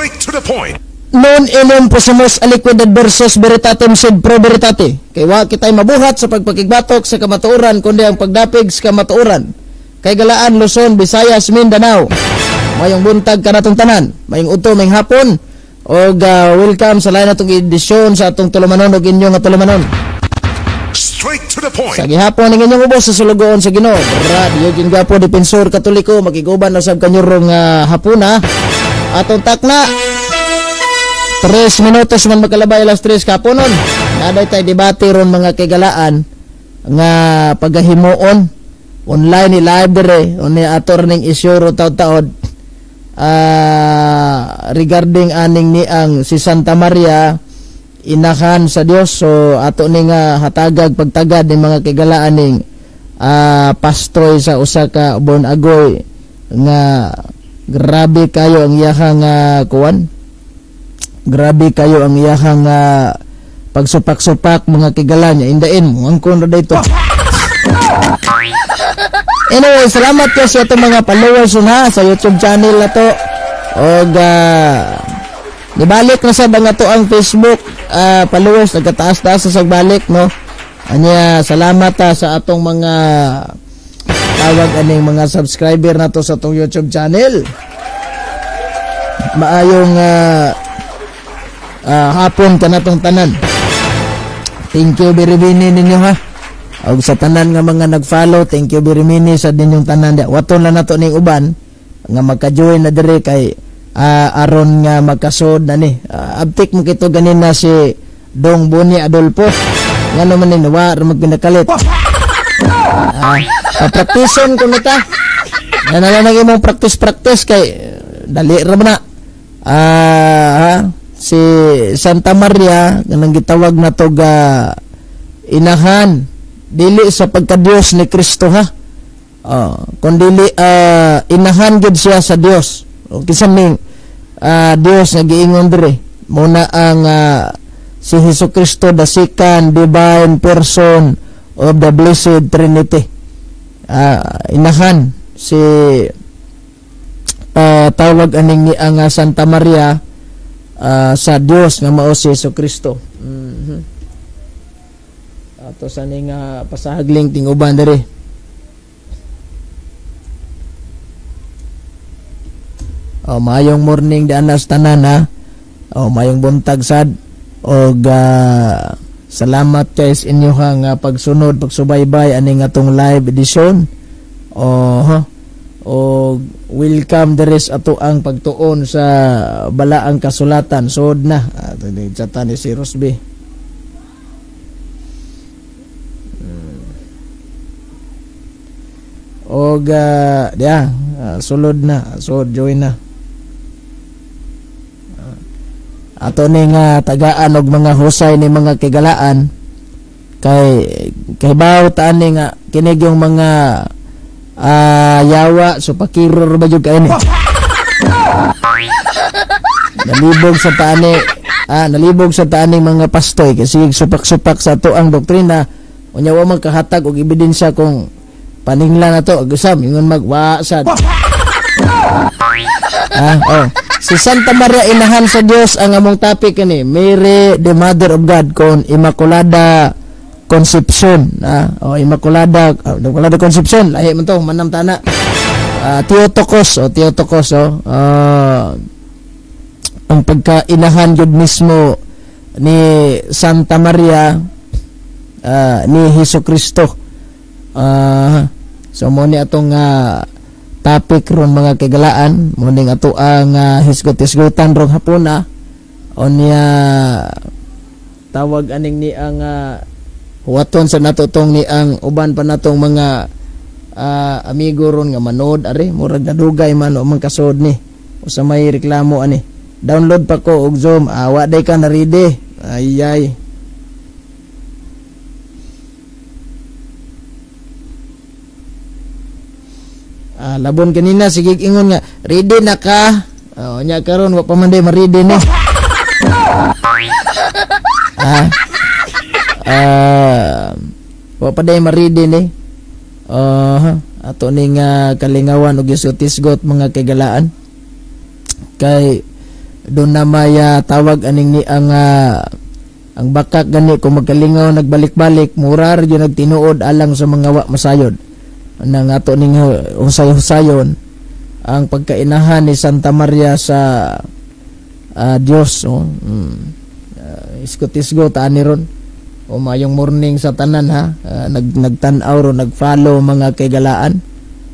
Straight to the point. Non enom posimos aliquid adversus veritatem sed pro veritate. Kay wa kitay mabuhat sa pagpakigbatok sa kamatuoran kundi ang pagdapig sa kamatuoran. Kay Galaan, Luzon, Visayas, Mindanao. Mayong buntag kanatong tanan, mayong udto mayong hapon og welcome sa lain natong edisyon sa atong tulumanon og inyong tulumanon. Straight to the point. Sa gihapon ng inyong ubos sa sulugoon sa Ginoo. Radio Gingapo Depensor Katoliko makiguban usab kanyurong hapuna. Atong takna 3 minutos man makalabay alas 3 kaponon. Naday tay debate ron mga Galaan nga pagahimuon online ni live dire oni ato ning issue ro taud-taud regarding aning ni ang si Santa Maria inahan sa Dios. So ato ning hatagag pagtagad ni mga Galaan ning pastoy sa usa ka Born Agoy nga grabe kayo ang iyahang kuwan. Grabe kayo ang iyahang pagsupak-supak mga Galaan niya. Indain mo ang kuno dito. Anyway, salamat kayo sa itong mga followers na sa YouTube channel na to. Og nibalik na sa nga to ang Facebook followers. Nagkataas-taas sa sagbalik, no? Anya, salamat sa atong mga tawag aning mga subscriber na to sa itong YouTube channel. Maayong hapon ka na tong tanan. Thank you very much ninyo ha. Og sa tanan nga mga nag-follow, thank you very much sa ninyong tanan. Waton lang nato ning uban nga magka-join na dire kay aron nga magkasod na ni. Abtik mo kito ganin na si Dong Boni Adolfo. Nga naman ni wa ra magpinakalit. Papraktison ko nita. Nananag imong practice kay dali ra na. Si Santa Maria kanang gitawag na to ga inahan dili sa pagka-Dios ni Kristo ha. Kundi inahan gid siya sa Dios. O kisan ning Dios nga giingon dire muna ang si Jesucristo, the second divine person of the Blessed Trinity. Inahan si tawag aning ni ang Santa Maria sa Dios nga mao si Jesucristo. Ato sa ning pasahagling tinguban diri. Mayong morning di anas tanan ha. Mayong buntag sad og salamat guys inyo nga pagsunod pagsubaybay aning atong live edition. O welcome the rest ato ang pagtuon sa balaang kasulatan. Sod na chata ni si Rosby. Og sulod na, so join na. Ato ning tagaan og mga husay ni mga Galaan kay bawo taan ni nga kinig yung mga yawa so pakiror ba jud kay ni. Nalibog sa taani mga pastoy kasi supak-supak sa to ang doktrina unya wa magkahatag og ebidensya kung paninglan na to agusam ingon magwasad. Si Santa Maria inahan sa Dios ang among topic ni Mary the Mother of God con Immaculada Conception. Immaculada Conception lahi man to manam tana. Theotokos ang pagkainahan jud mismo ni Santa Maria ni Jesucristo. So mo ni atong topic ron mga Galaan, mo ning ato ang hisgot-hisgotan rong hapuna onya tawag aning ni ang huwaton sa nato tong ni ang uban pa natong mga amigo ron nga manood ari murag nadugay man o man kasod ni usa may reklamo ani download pa ko og Zoom wa day ka na ready ayay. Labon kanina sige ingon nga ready na ka nya karon wa pa man day ma-ready ni. Wa pa day ma-ready ni. Ato ning kalingawan og isutisgot mga Galaan kay doon na may tawag aning ni ang bakak gani kung magkalingaw nagbalik-balik mura ra gyud nagtinuod alang sa mga wa masayod nang ato ning husay-husayon ang pagkainahan ni Santa Maria sa Dios iskot-isgo taan ni ron o mayong morning sa tanan ha nagtan-aw ro nagfollow mga kaygalaan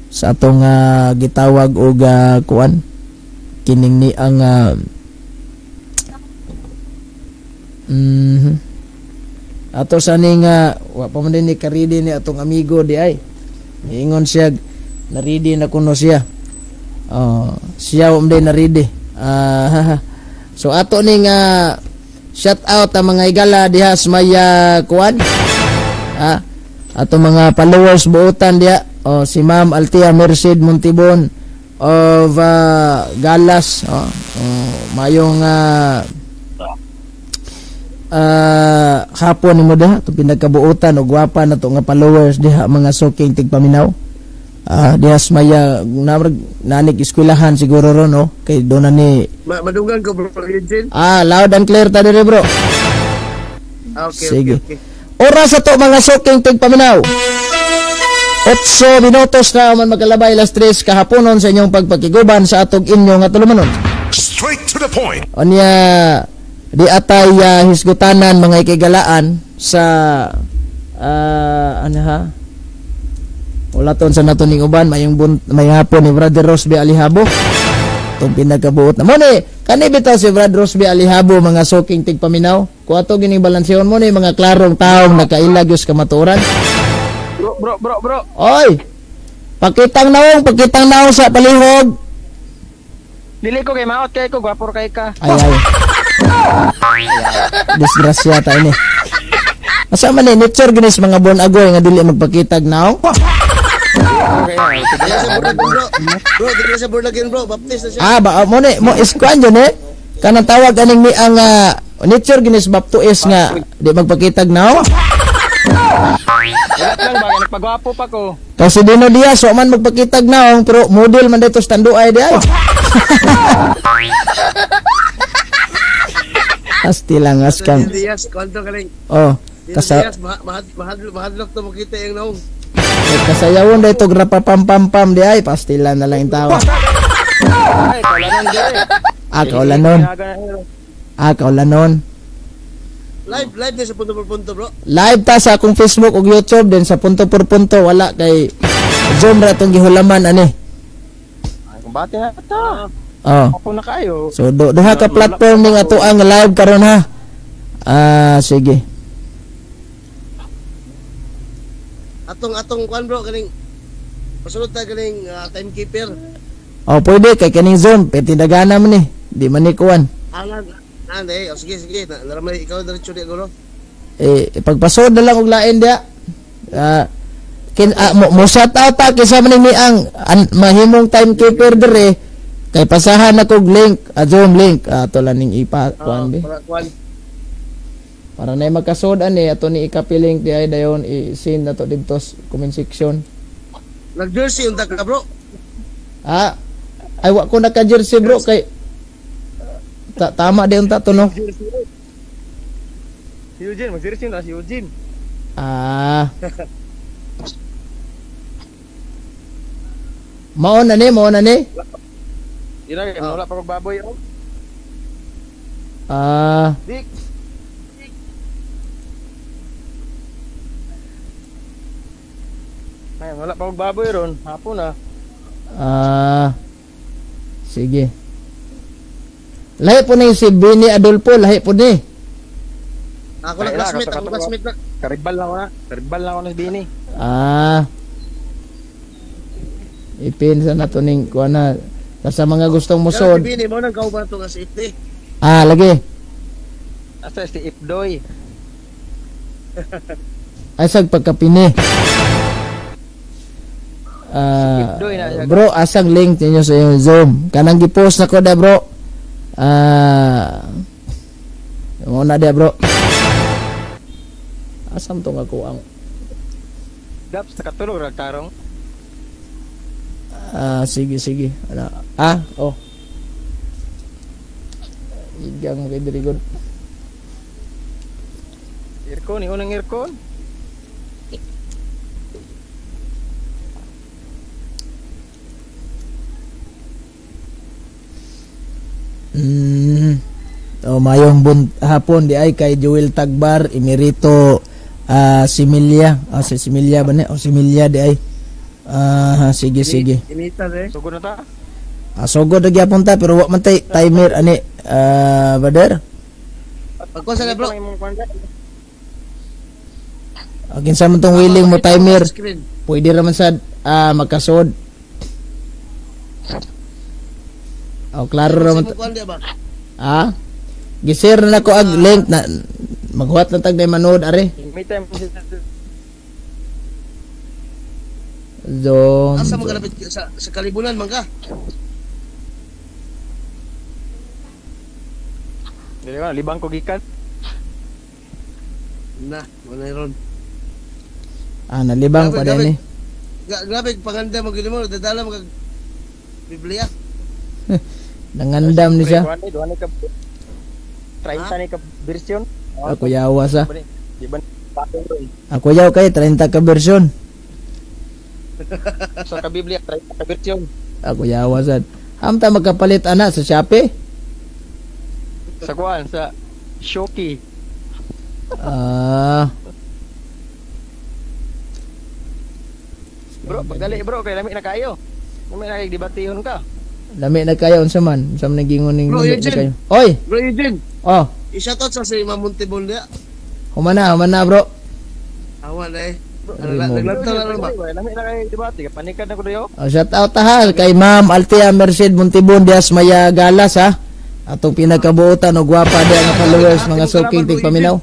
sa atong gitawag og kuan kining ni ang ato sa ning wa pa man din ni karidi ni atong amigo di ay ingon siya na-ready na kuno siya siya um din na-ready so ato ning shout out ang mga igala diha sa maya kuan ato mga followers buotan diha si Ma'am Altia Merced Montibon of Galas mayong hapon ni mo diha ito pinagkabuutan o gwapa na to nga followers diha mga soking tigpaminaw diha smaya nanig eskwelahan siguro ron kay doon na ni madunggan ko bro Eugene loud and clear ta dire bro okay sige okay. Oras sa to mga soking tigpaminaw 8 minutos na man magkalabay las 3 kahaponon sa inyong pagpakiguban sa atog inyo nga tulumanon Straight to the point. Onya di atay hisgutanan mga ikigalaan sa wala ton sa natuning uban may hapon ni Brother Rosby Alihabo itong pinagkabuot na mo ni kani bitaw si Brother Rosby Alihabo mga soking tigpaminaw kung ato gining balansyon mo ni mga klarong taong nakailag yus kamaturan bro oy pakitang naong sa palihog dili ko kay maot kay ko gwapor kay ka ay disgrasya ta ini asa man ni nature ginis mga bon agoy nga dili magpakitag naong dili sa burlag bro baptist na siya mo ni mo iskuan yun kanang tawag aning ni ang nature ginis baptuis nga di magpakitag naong wala lang ba nagpagwapo pa ko kasi dino diya so man magpakitag naong pero model man dito standuay di ay asti lang askam Diaz kwanto galing mahadlok to makita yung naong kasayawon dito grapa pam di ay pastila na lang yung tawa kaulanon live din sa punto por punto bro live ta sa akong Facebook ug YouTube din sa punto por punto wala kay Zoom ra tong gihulaman ani kumbate na ta ako na kayo so duha ka platform ning ato ang live karon ha sige atong kwan bro galing pasulod ta galing timekeeper pwede kay kaning Zoom petindagana man ni di man ni kuan sige naramay ikaw diretso di gulo pagpasod na lang og lain dia mo shout out ta kisa man ni ang mahimong timekeeper dire kay pasahan na kog link Zoom link ato lang ning ipa kuan be para na magkasod ani ato ni ikapiling di ay dayon i-send na to dito sa comment section nag-jersey unta ka bro ay wa ko naka-jersey bro kay tama din unta to no si Eugene mag-jersey na si Eugene mao na ni ira wala pa magbaboy dik ay wala pa magbaboy ron hapon na sige lahi po ni si Bini Adolfo lahi po ni ako na classmate na karibal lang ako na si Bini ipin sa nato ning kuan na sa mga gustong musod si Bini mo nang kauban to nga si Ite lagi asa si Ipdoy ay sag pagkapini bro asang link ninyo sa yung Zoom kanang gipost na ko da bro mo na dia bro asam to nga ko ang daps sa katulog ragtarong sige Bagyang kay diri gud. Aircon, unang aircon. Mayong hapon di ay kay Joel Tagbar, Emerito Similia. Si Similia ba ni? Similia di ay. Sige. Initan eh. Sugod na ta. Sugod na gyapon ta pero wa man tay timer ani. Brother. Pagkusa na bro. Kinsa man tong willing mo timer. Screen. Pwede ra man sad magkasod. Klaro ra man. Kuan di ba? Gisir na ko ag link na maghuwat na tag na manood are. May time Zoom. Asa mo kalapit sa kalibunan man ka? Dili ba libang ko gikan. Na, wala ron. Nalibang pa din eh. Grabe paganda mo gid mo dadala mo kag Biblia. Nangandam ni siya. Duha ka 30 ni ka version. Ako yawa sa. Di ba Ako yaw kay 30 ka version. sa ka Biblia 30 ka version. Ako yawa sad. Hamta magkapalit ana sa Shopee. Sa kuan sa Shopee. Bro, pagdali bro kay lami na kayo. Lami na kay debatihon ka. Lami na kayo unsa man? Unsa man nagingon ning Bro, lami na Eugene. kayo? Oy, Bro Eugene, oh, i-shoutout sa si Mamontebon dia. humana bro. Awan eh. Remove. Naglantaw na ron ba? Lami na kay debate ka panikan na ko dayo. Shout out ha kay Ma'am Althea Merced Montibon Dias Maya Galas ha. Atong pinakabuotan og gwapa diha nga followers mga suking tig paminaw.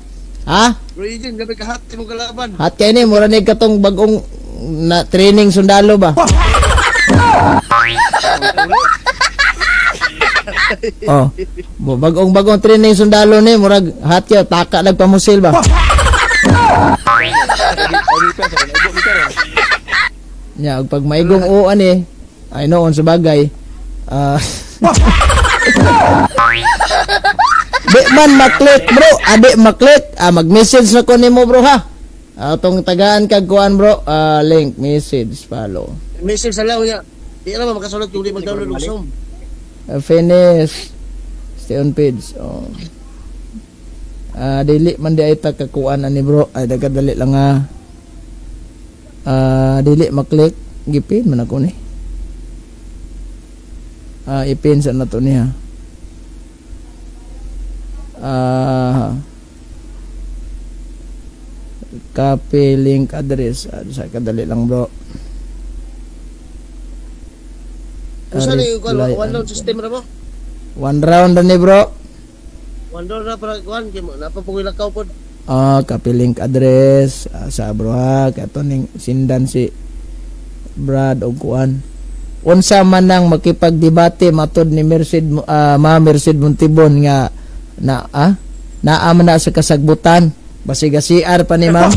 Ha? Bro Eugene, gabi ka hati mo kalaban. Hat kay ni mura ni katong bagong na training sundalo ba? Oh, bagong training sundalo ni murag hat kay taka nagpamusil ba? Nya og pag maigong uan eh. I know on sa bagay. Di man maklik bro, adi maklik, mag-message na ko nimo bro ha. Atong tagaan kag kuan bro, link message follow. Message sa law niya. Di ra makasulod kung di mag-download og Zoom. Finish. Stay on page. Oh. Dili man di ay takakuan ani bro. Ay dagadali lang nga. Dili maklik, gipin man ako ni. Ipin sa nato niya. Copy link address. Sa kadali lang bro. Usa ni one round system ra mo? One round ni bro. One round na para kuan kay napapungilakaw pod. Copy link address sa bro ha. Kato ning sindan si Brad og kuan. Unsa man nang makipagdebate matod ni Ma Merced Montibon nga naa man na sa kasagbutan. Basiga CR pa ni ma'am.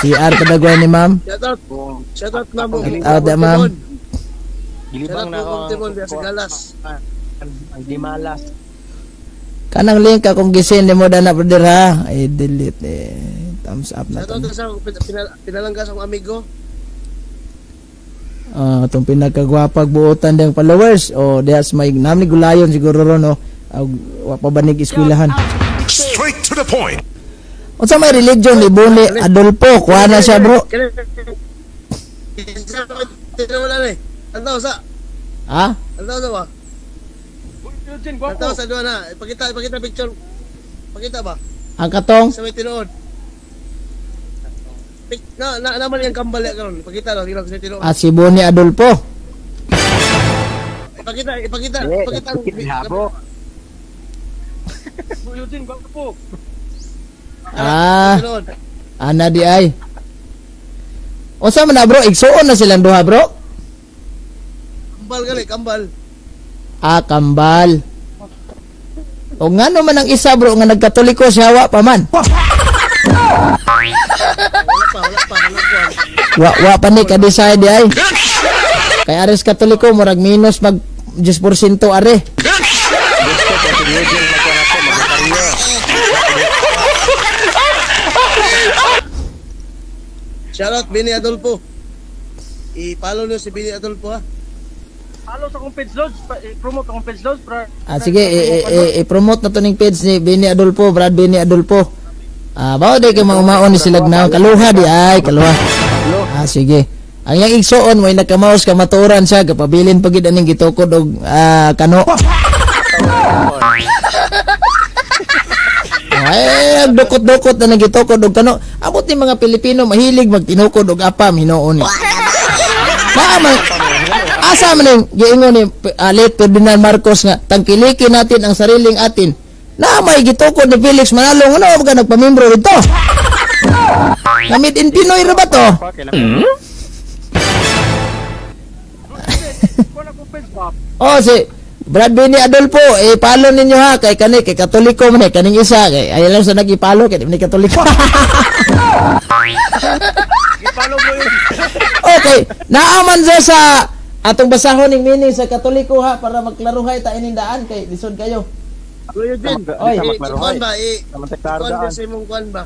CR pa dagway ni ma'am. Shout out ma'am. Out da ma'am. Gilibang na ako. Montebon dia sa Galas. Ang di malas. Kanang link akong gisin mo dana brother ha. Ay delete thumbs up na Shout to. out sa pinalanggas akong amigo. Itong pinakagwapag buotan diyang followers o diyas may namni gulayon siguro ron o wapabanig eskwelahan. Straight to the point. Unsa may religion ni Boni Adolfo kuha na siya bro. Wala ni. Antaw sa. Ha? Antaw sa ba? Eugene, Antaw gwapo. sa duha na. Pakita picture. Pakita ba? Ang katong Sa may tinuod. Naman yung kambal ya karon. Pakita daw, tingnan ko sa tinuod. si Boni Adolfo. Ipakita ang Habo. Eugene, gwapo. tinuod. Ana di ay. Unsa man na bro, igsuon na silang duha bro. Kambal gali, kambal. Kambal. O ngano man ang isa bro nga nagkatoliko siya wa pa man. Wala pa. Wa pa ni ka decide ay. Kay ares katoliko murag minus 10% are. Gusto ko si Eugene magkuhan ako, magkakaryo. Shoutout Bini Adolfo. I-follow nyo si Bini Adolfo ha. Halo sa kong page loads, promote akong page loads. Sige, i-promote na to ning page ni Bini Adolfo, Brad Bini Adolfo. Bawa di ka maumaon ni Silagnaw. Kaluha di ay, kaluha. Sige. Ang yang igsoon mo, nagkamaos ka maturan siya, kapabilin pagid aning gitukod og kano. Ay, dukot-dukot na nagitukod og kano. Abot ni mga Pilipino mahilig magtinukod og apam hinuon ni. Naman. Asa man ning giingon ni late Ferdinand Marcos nga tangkilikin natin ang sariling atin. Na may gitukod ni Felix Manalong, ano ba ka nagpamimbro dito? Namit in Pinoy ra ba to? Si Brad Bini Adolfo, follow ninyo ha, kay Katoliko man kaning isa, kay ayaw lang sa nag-follow, kay ni Katoliko. I-follow mo yun. Okay, naaman sa atong basahon ning meaning sa Katoliko ha, para magklaruhay ta ining daan, kay lisod kayo. Kuya Jin, Oy, kuan ba? Kuan sa imong kuan ba?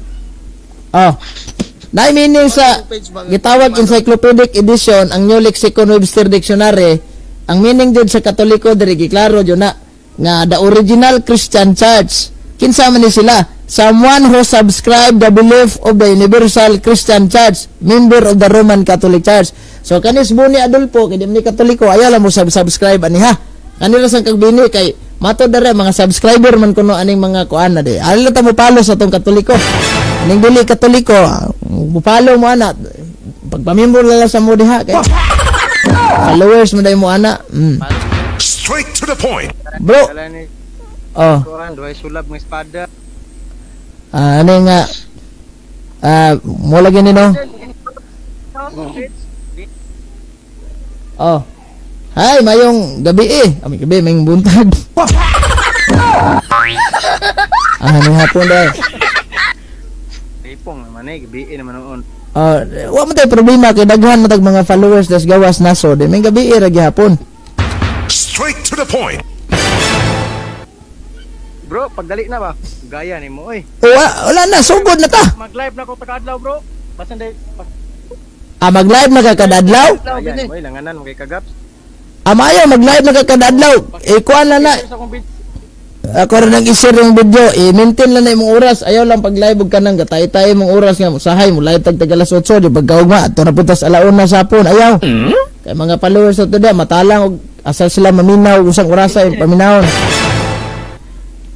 Na meaning sa gitawag encyclopedic edition ang New Lexicon Webster Dictionary, ang meaning jud sa Katoliko diri giklaro jud na nga the original Christian Church. Kinsa man ni sila? Someone who subscribe the belief of the Universal Christian Church, member of the Roman Catholic Church. So kanis Bini Adolfo kay ni Katoliko ayaw lang mo subscribe ani ha. Kanila sang kagbini kay mato dere mga subscriber man kuno aning mga kuan na di. Ala ta mo palo sa tong Katoliko. Aning dili Katoliko, mo palo mo ana. Pagpamembro lang sa mo diha kay followers mo day mo ana. Straight to the point. Bro. Kuan duay sulab ng espada. Ano nga mo lagi ni no? Hay, mayong gabi Ami gabi, mayong buntag. Ano hapon dahil? Ipong naman gabi naman noon. Wa man tay problema kay daghan matag mga followers das gawas naso de may gabi ra gihapon. Straight to the point. Bro, pagdali na ba? Gaya ni mo Wala na, sugod na ta. Mag-live na ko takadlaw bro. Basan day. Mag-live na ka kadadlaw? Oy, langanan mo kay kagaps. Amayo mag-live na ka kadadlaw. Kuan na. Ako rin nang i-share yung video. I-maintain lang na imong oras. Ayaw lang pag-live og kanang gatay-tay imong oras nga usahay mo live tag alas 8 di pagkaugma ato na putas alauna sa hapon. Ayaw. Kay mga followers to da matalang og asa sila maminaw usang orasa paminawon.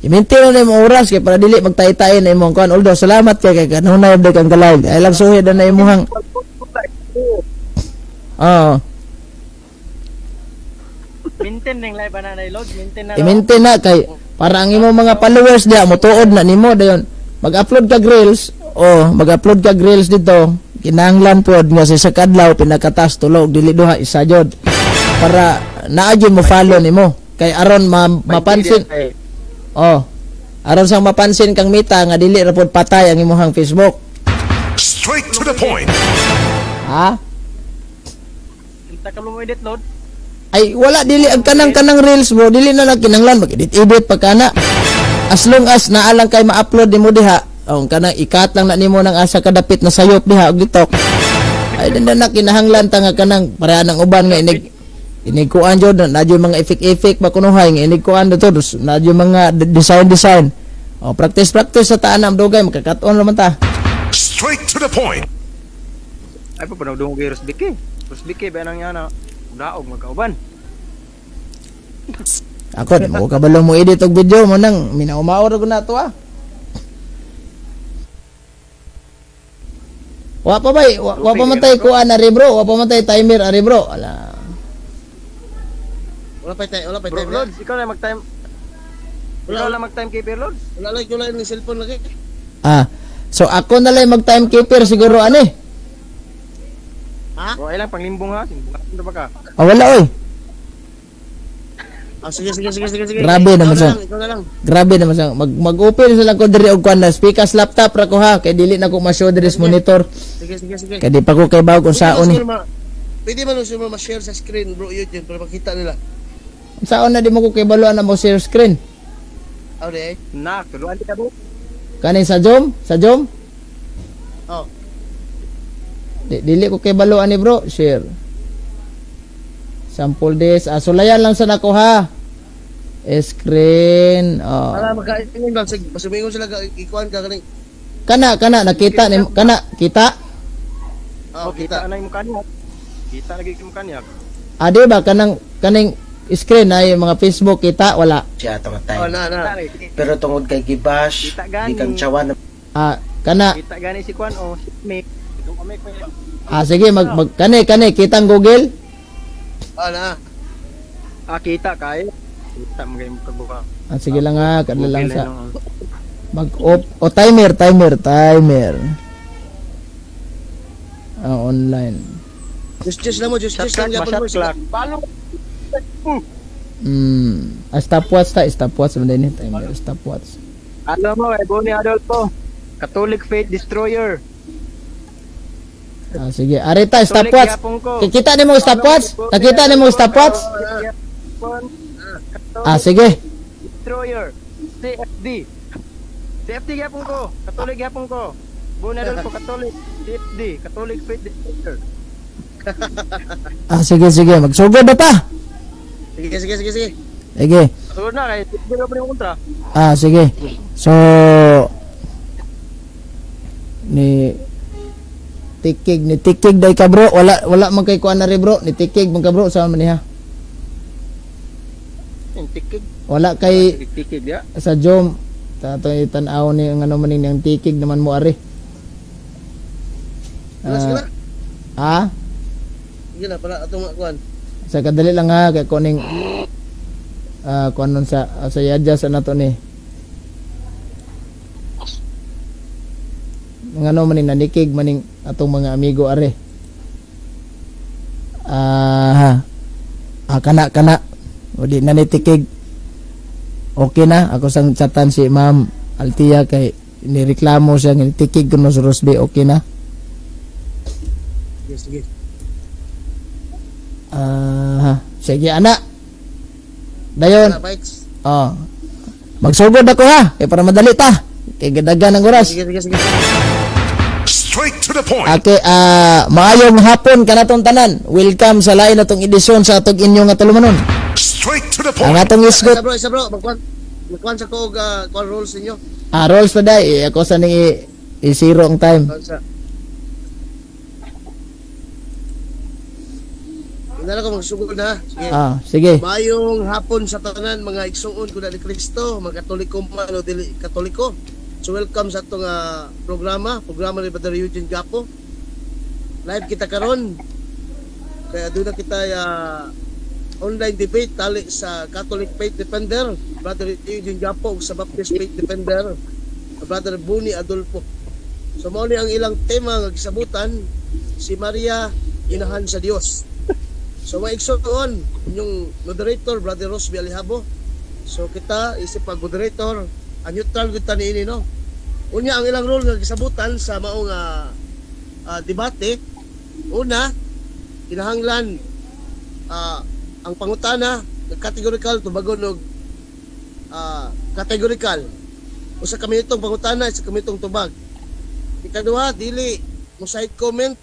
I-maintain na imong oras kay para dili magtay-tay na imong kuan. Although salamat kay kanunay og kang live. Ay lang suhid na imong Maintain ning live na load, maintain na. I-maintain na kay para ang imong mga followers dia motuod na nimo dayon. Mag-upload ka reels mag-upload ka reels dito. Kinahanglan pod nga sa kadlaw pinakatas tulog dili duha isa jud. Para naa gyud mo follow nimo. Kay aron mapansin. Aron sang mapansin kang mita nga dili ra pod patay ang imong Facebook. Straight to the point. Kita ka mo edit load. Ay wala dili ang kanang reels mo dili na lang kinahanglan mag-edit pagkana. As long as naalang kay ma-upload nimo diha, kanang ikat lang na nimo nang asa kadapit na sayop diha og ditok. Ay dinda na kinahanglan ta nga kanang pareha nang uban nga inigkuan jud na jud mga effect ba kunuhay nga inigkuan dito na jud mga design. Practice sa taanam dugay makakaton naman ta. Straight to the point. Ay pa panawdong kay Rosbike. Rosbike ba nang yana? Daog magkauban. Ako di mo kabalo mo edit og video mo nang minaumaor ko na to Wa pa bay, wa pa matay ko ari bro, wa pa matay timer ari bro. Ala. Wala pa tayo. Lods, ikaw na mag-time. Ikaw lang mag-time keeper Lods. Wala lang ko lang ng cellphone lagi. So ako na lang mag-timekeeper siguro ani. Bro, ay lang panglimbong ha. Simbong ba ka? Wala oy. Sige. Grabe naman siya. Ikaw na lang. Grabe naman siya. Mag-open sa lang ko diri og kuan na speakers laptop ra ko ha kay dili na ko ma-show diri sa monitor. Sige. Kay di pa ko kay bawo kung saon ni. Pwede man usay mo ma-share sa screen bro YouTube para makita nila. Saan na di mo ko kibaluan na mo share screen? Oh, di. Nak, tuluan ka bro. Kanin sa Zoom? Sa Zoom? Oh. Dili ko kibaluan ni bro, share. Sample this. Sulayan lang sa nako ha. Screen. Para magkainin lang pasumingon sila ikuan ka kaning. Kana nakita ni kana kita. Oh, Kita kita. na yung mukha niya. Kita lagi yung mukha niya. Ade ba kaning screen ay mga Facebook kita wala. Siya tamatay. Oh, na. Pero tungod kay Gibash, Kita gani. di kang tsawan na Kana Kita gani si Kwan o si Mick. Itong kamay ko niya. sige mag kani kitang Google. Oh, na. Kita kay. Kita magay mo kabuka. Sige lang ha, kadala lang Google sa na lang. mag-off o timer. Online. Just lang mo, just Shot lang clock, yapon mo. shot clock. Palo. Stopwatch man din timer, stopwatch. Alam mo, Bonnie Adolfo. Catholic Faith Destroyer. Sige, arita Catholic stopwatch. yapon ko. Kikita ni mo stopwatch? Nakita ni mo stopwatch? Sige. Destroyer. CFD. CFD yapon ko. Catholic yapon ko. Bonnie Adolfo, Catholic. CFD. Catholic Faith Destroyer. Sige, magsugod na ta. Sige. Sige. So na kay bigyan pa rin kontra. Sige. So ni tikig day ka bro, wala man kay kuan na ri bro, ni tikig man ka bro sa man niya. Tikig. Wala kay Tikig ya. sa Zoom tatoy tan-aw ni ang ano man ning tikig naman mo ari. Sige na para atong kuan. Sa kadali lang ha kay kuning kuan nun sa yadya sa nato ni. Ngano maning nanikig maning atong mga amigo are. Kana. O di na nitikig. Okay na ako sang chatan si Ma'am Altia kay nireklamo siya ng tikig kuno sa Rosby, okay na. Sige. Sige anak. Dayon. Bikes. Magsugod ako ha kay para madali ta. Kay gadagan ang oras. Sige. Straight to the point. Okay, maayong hapon kanatong tanan. Welcome sa lain atong edisyon sa atong inyong nga tulumanon. Straight to the Ang point. atong isgot Isa bro, magkuan sa ko kuan rules ninyo. rolls pa day. Ako sa ning i-zero ang time. Kuan sa. Indala ko magsugod na. Sige. Sige. Mayong hapon sa tanan mga igsuon ko ni Kristo, mga Katoliko man o dili Katoliko. So welcome sa atong programa ni Brother Eugene Gapo. Live kita karon. Kaya doon na kita online debate tali sa Catholic Faith Defender, Brother Eugene Gapo, sa Baptist Faith Defender, Brother Bonnie Adolfo. So mao ni ang ilang tema nga gisabutan, si Maria inahan sa Dios. So maigsoon yung moderator Brother Rosby Alihabo. So kita isip pag moderator, neutral gud ta niini no. Unya ang ilang role nga gisabutan sa maong debate. Una, kinahanglan ang pangutana categorical tubagon og categorical. Usa ka minutong pangutana, isa ka minutong tubag. Ikaduha, dili mo side comment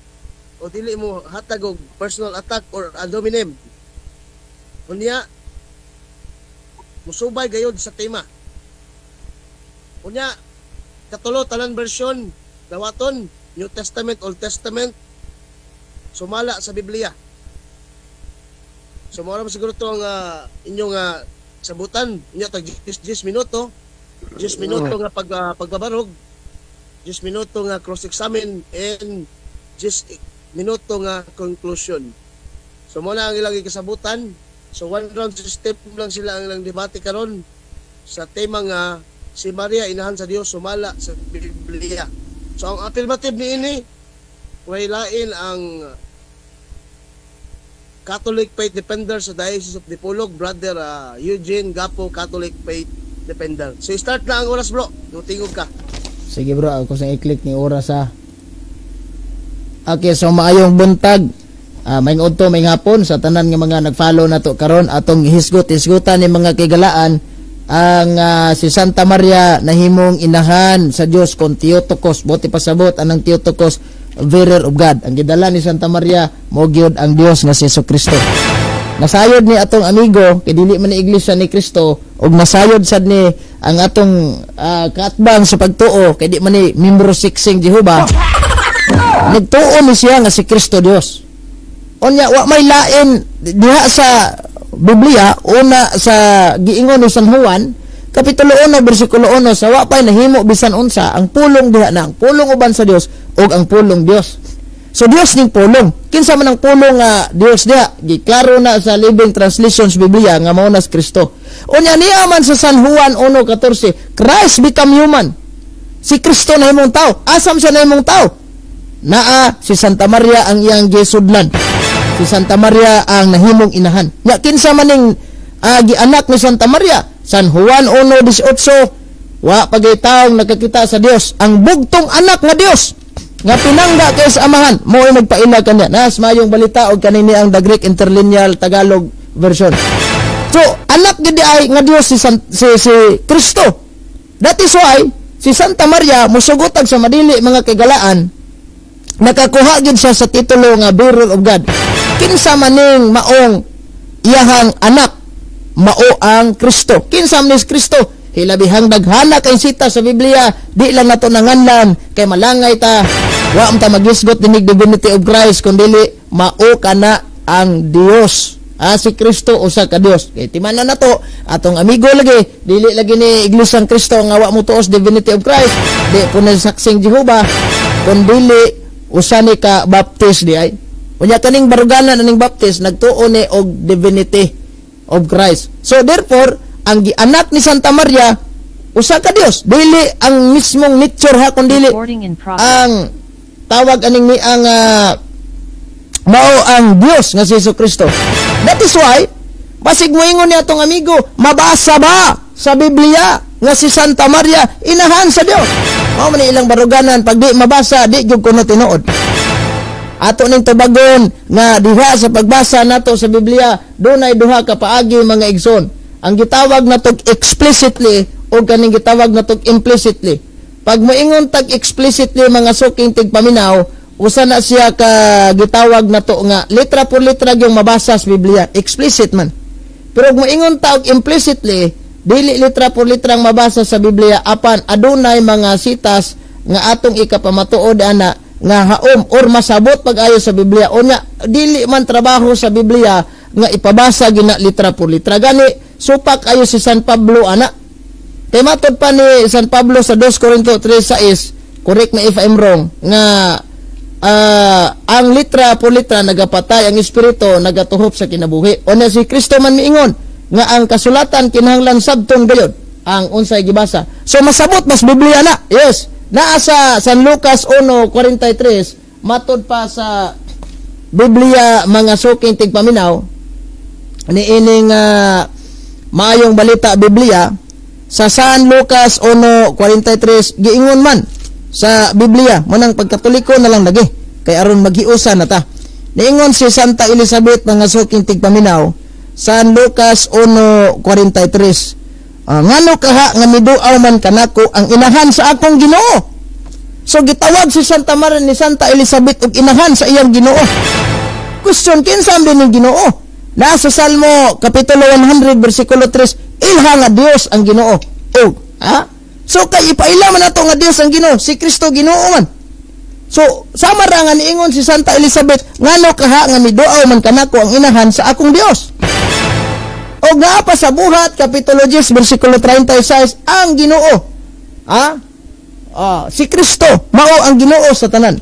o dili mo hatag og personal attack or ad hominem. Unya, musubay gayud sa tema. Unya, katulo tanan version dawaton, New Testament, Old Testament, sumala sa Biblia. So mao ra siguro to ang inyong sabutan. Inyo tag 10 minuto. 10 minuto nga pagbabarog. 10 minuto nga cross-examine and 10 minuto nga conclusion. So mo na ang ilang kasabutan. So one round system lang sila ang ilang debate karon sa tema nga si Maria inahan sa Dios sumala sa Biblia. So ang affirmative niini way lain ang Catholic Faith Defender sa Diocese of Dipolog, Brother Eugene Gapo, Catholic Faith Defender. So start na ang oras bro, tingog ka. Sige bro, ako sa i-click ni oras ha. Okay, so maayong buntag Maingod to, may hapon sa tanan nga mga nag-follow na to karon atong hisgot-hisgutan ni mga kigalaan ang si Santa Maria nahimong inahan sa Dios kon Theotokos. Buti pasabot anang Theotokos, bearer of God. Ang gidala ni Santa Maria mo gyud ang Dios nga si Jesucristo. Nasayod ni atong amigo kay dili man ni iglesia ni Kristo ug nasayod sad ni ang atong kaatbang sa pagtuo kay di man ni membro siksing Jehova. Nagtuo ni siya nga si Kristo Dios. Onya wa may lain diha sa Biblia una sa giingon ni San Juan kapitulo 1 bersikulo 1 sa wa pay nahimo bisan unsa ang pulong diha na ang pulong uban sa Dios ug ang pulong Dios. So Dios ning pulong. Kinsa man ang pulong nga Dios diha? Giklaro na sa Living Translations Biblia nga mao na si Kristo. Unya niya man sa San Juan 1:14, Christ become human. Si Kristo nahimong tao. Asam siya nahimong tao? Naa si Santa Maria ang iyang gisudlan. Si Santa Maria ang nahimong inahan. Nya kinsa man ning gianak ni Santa Maria? San Juan 1:18, wa pagay taong nakakita sa Dios, ang bugtong anak nga Dios nga pinangga kay sa amahan mo ay magpaila kanya. Nas mayong balita og kanini ang The Greek Interlinear Tagalog version. So anak gid ay nga Dios si Kristo. That is why si Santa Maria musugotag sa madili mga kagalaan nakakuha gid siya sa titulo nga bearer of God. Kinsa maning maong iyahang anak mao ang Kristo. Kinsa man ni Kristo? Hilabihang daghana kay sita sa Biblia, di lang nato nanganlan kay malangay ta. Wa ta magisgot dinig divinity of Christ kundi mao kana ang Dios. Si Kristo usa ka Dios. Kay timanan nato atong amigo lagi, dili lagi ni Iglesyang Kristo nga wa mo tuos divinity of Christ. Di po na saksing Jehova kundi usa ni ka baptist di ay. Unya kaning baruganan aning baptist nagtuo ni og divinity of Christ. So therefore ang gianak ni Santa Maria usa ka Dios, dili ang mismong nature ha kundi ang tawag aning ni ang mao ang Dios nga si Jesucristo. That is why basig moingon ni atong amigo, mabasa ba sa Biblia nga si Santa Maria inahan sa Dios? Mao man ilang baruganan pag di mabasa di gyud kuno tinuod. Ato ning tubagon nga diha sa pagbasa nato sa Biblia dunay duha ka paagi mga igsoon. Ang gitawag natog explicitly o kaning gitawag natog implicitly. Pag moingon tag explicitly mga suking tigpaminaw, usa na siya ka gitawag nato nga letra por letra yung mabasa sa Biblia, explicit man. Pero moingon tag implicitly, dili letra por letra ang mabasa sa Biblia apan adunay mga sitas nga atong ikapamatuod ana nga haom or masabot pag-ayo sa Biblia. Unya dili man trabaho sa Biblia nga ipabasa gina letra por letra. Gani supak ayo si San Pablo ana. Kay matod pa ni San Pablo sa 2 Corinto 3:6, correct me if I'm wrong, nga ang letra por letra nagapatay, ang espiritu nagatuhop sa kinabuhi. O na si Kristo man miingon nga ang kasulatan kinahanglan sabton gayud ang unsay gibasa. So masabot mas Biblia na. Yes. Naa sa San Lucas 1:43, matod pa sa Biblia mga suking tigpaminaw ni ining maayong balita Biblia sa San Lucas 1:43 giingon man sa Biblia manang pagkatoliko na lang lagi kay aron maghiusa na ta. Niingon si Santa Elizabeth mga suking tigpaminaw San Lucas 1:43, ngano kaha nga miduaw man kanako ang inahan sa akong Ginoo. So gitawag si Santa Maria ni Santa Elizabeth og inahan sa iyang Ginoo. Question, kinsa din ang Ginoo? Nasa Salmo kapitulo 100 bersikulo 3, ilha nga Dios ang Ginoo. So kay ipaila man nato nga Dios ang Ginoo, si Kristo Ginoo man. So sama ra nga niingon si Santa Elizabeth, ngano kaha nga miduaw man kanako ang inahan sa akong Dios. O nga pa sa Buhat kapitulo 10 bersikulo 36, ang Ginoo si Kristo mao ang Ginoo sa tanan.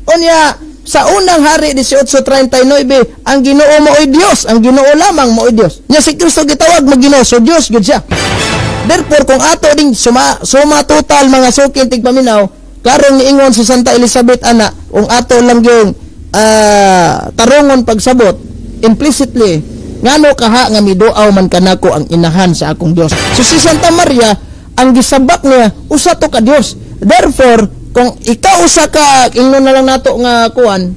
Unya sa unang hari 18:39, ang Ginoo mao'y Dios, ang Ginoo lamang mao'y Dios. Nya si Kristo gitawag mo Ginoo, so Dios gid siya. Therefore kung ato ding suma total mga suking tigpaminaw, karong niingon si Santa Elizabeth ana, kung ato lang yung tarungon pagsabot implicitly, ngano kaha nga miduaw man kanako ang inahan sa akong Dios. So si Santa Maria ang gisabak niya usa to ka Dios. Therefore kung ikaw usa ka ingnon na lang nato nga kuan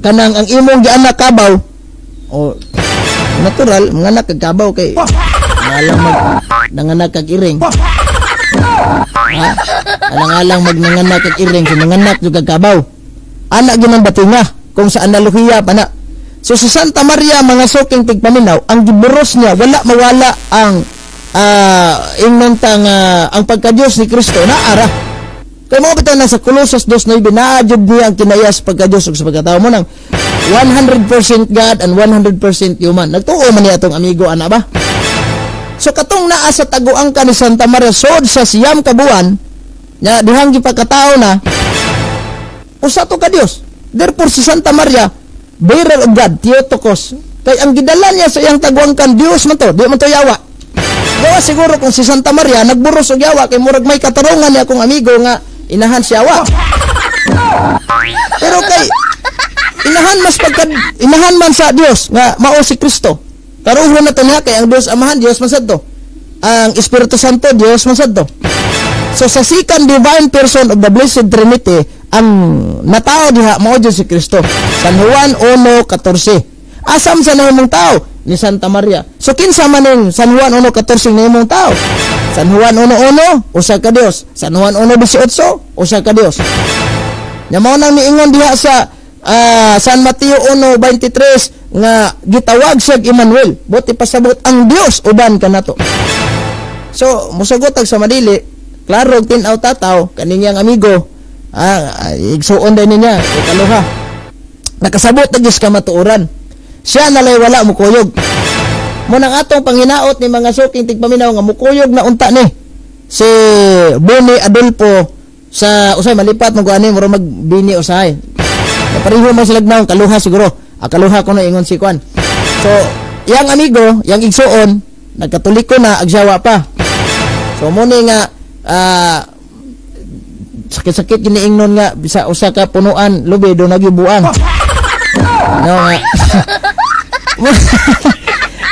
kanang ang imong gianak kabaw o natural manganak kag kabaw kay alang nanganak kag iring. Ha? Alang-alang magnanganak kag iring so nanganak jud kag kabaw. Ana gyud ang batinga kung sa analohiya pa na. So sa Santa Maria mga suking tigpaminaw, ang giburos niya wala mawala ang ingmentang ang pagka-Diyos ni Kristo na ara. Kaya mga bitaw na sa Colossus 2:9 naadjud niya ang kinayas pagka-Diyos ug sa pagkatao mo nang 100% God and 100% human. Nagtuo man niya atong amigo ana ba? So katong naa sa taguang ka ni Santa Maria sod sa siyam ka buwan nya dihang gipagkatao na usa to ka Dios. Therefore si Santa Maria bearer of God, Theotokos. Kay ang gidala niya sa iyang taguang kan Dios man to, di man to yawa. Yawa siguro kung si Santa Maria nagburos og yawa kay murag may katarungan niya akong amigo nga inahan si yawa. Pero kay inahan man sa Dios nga mao si Kristo. Karuho na to niya kay ang Dios Amahan Dios man sadto. Ang Espiritu Santo Dios man sadto. So sa second divine person of the Blessed Trinity ang natao diha mao jud si Kristo. San Juan 1:14. Asam sa nahimong tao ni Santa Maria. So kinsa man ning San Juan 1:14 nahimong tao? San Juan 1:1 usa ka Dios. San Juan 1:18 usa ka Dios. Nya mao nang miingon diha sa San Mateo 1:23 nga gitawag siya Emmanuel. Buti pasabot ang Dios uban kanato. So musagot sa madili, klaro tin-aw tataw kaniyang amigo. Igsuon din niya ikaluha. Nakasabot na Diyos ka matuoran. Siya nalay wala mukuyog. Mo nang atong panginaot ni mga suking tigpaminaw nga mukuyog na unta ni si Boni Adolfo sa usay malipat mo gani mura magbini usay. Pareho man sila nagnaw kaluha siguro. Kaluha ko na ingon si Kwan. So, yang amigo, yang igsuon nagkatoliko na agsawa pa. So mo ni nga sakit-sakit giniingnon nga bisa usa ka punuan lubi do nagibuang. No nga.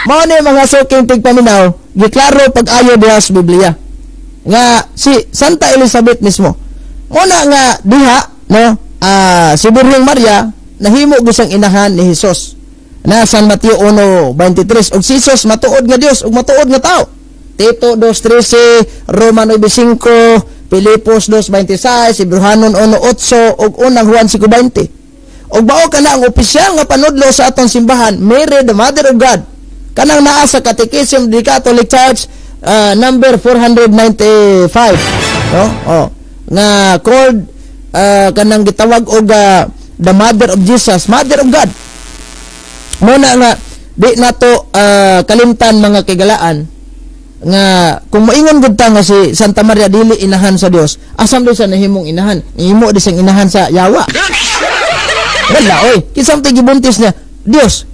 Mao ni mga suking tigpaminaw, giklaro pag-ayo diha sa Biblia. Nga si Santa Elizabeth mismo. Muna nga diha no, si Birheng Maria nahimo gusang inahan ni Hesus. Na San Mateo 1:23 og si Jesus matuod nga Dios ug matuod nga tao. Tito 2:13, Roma 9:5, Pilipos 2:26, Ibrahanon 1:8 ug unang Juan 5:20. Og bao kana ang opisyal nga panudlo sa atong simbahan, Mary the Mother of God. Kanang naa sa Catechism of the Catholic Church number 495, no? Nga called kanang gitawag og the Mother of Jesus, Mother of God. Muna nga di nato kalimtan mga kigalaan nga kung maingon gud ta nga si Santa Maria dili inahan sa Dios, asam do sa nahimong inahan? Nahimo di siyang inahan sa yawa. Wala oy, kisam tay gibuntis niya Dios.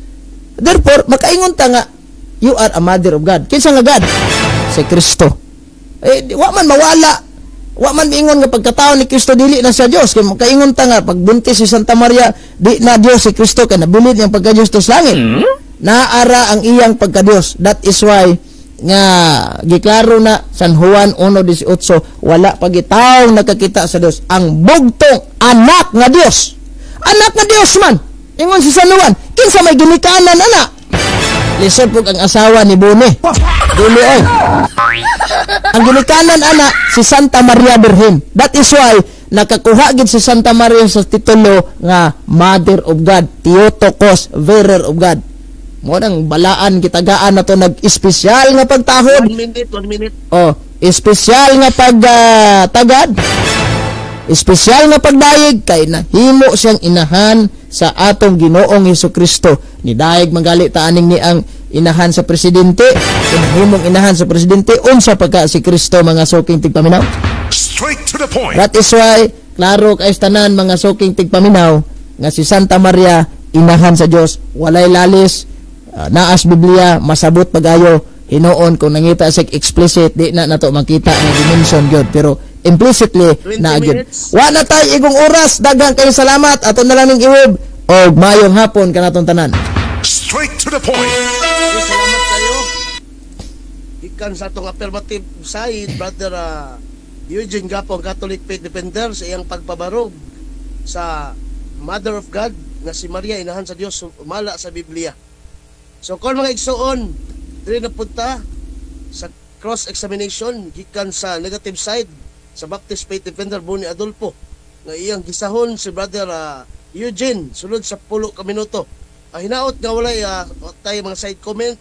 Therefore makaingon ta nga you are a mother of God. Kinsa nga God? Si Kristo. Wa man mawala. Wa man miingon nga pagkatao ni Kristo dili na sa Dios. Kay makaingon ta nga pagbuntis si Santa Maria di na Dios si Kristo kay nabilid niyang pagka-Dios to sa langit. Naara ang iyang pagka-Dios. That is why nga giklaro na San Juan 1:18 wala pagitaw nakakita sa Dios ang bugtong anak nga Dios. Anak nga Dios man. Ingon si San Juan, kinsa may ginikanan ana? Lisod pug ang asawa ni Boni. Dili oy. Ang ginikanan ana si Santa Maria Birhen. That is why nakakuha gid si Santa Maria sa titulo nga Mother of God, Theotokos, bearer of God. Mo nang balaan kitagaan na to nag-espesyal nga pagtahod. 1 minute. Oh, espesyal nga pagtagad. Espesyal nga pagdayeg kay nahimo siyang inahan sa atong Ginoong Hesukristo. Ni daig manggali ta aning ni ang inahan sa presidente, kinahimong inahan sa presidente unsa pagka si Kristo mga suking tigpaminaw. Straight to the point. That is why klaro kay tanan mga suking tigpaminaw nga si Santa Maria inahan sa Dios, walay lalis. Naas Biblia masabot pagayo hinuon kung nangita sa explicit di na nato makita nga dimension gyud pero implicitly na gyud. Wa na tay igong oras, daghang kayo salamat ato na lang ning iweb og mayong hapon kanaton tanan. Straight to the point. Salamat kayo. Ikan sa atong affirmative side, Brother Eugene Gapong, Catholic Faith Defender, sa iyang pagpabarog sa Mother of God, nga si Maria inahan sa Dios umala sa Biblia. So kung mga igsuon diri na punta sa cross examination gikan sa negative side sa Baptist Faith Defender Boni Adolfo nga iyang gisahon si brother Eugene sulod sa 10 ka minuto. Hinaot nga walay tayo mga side comment,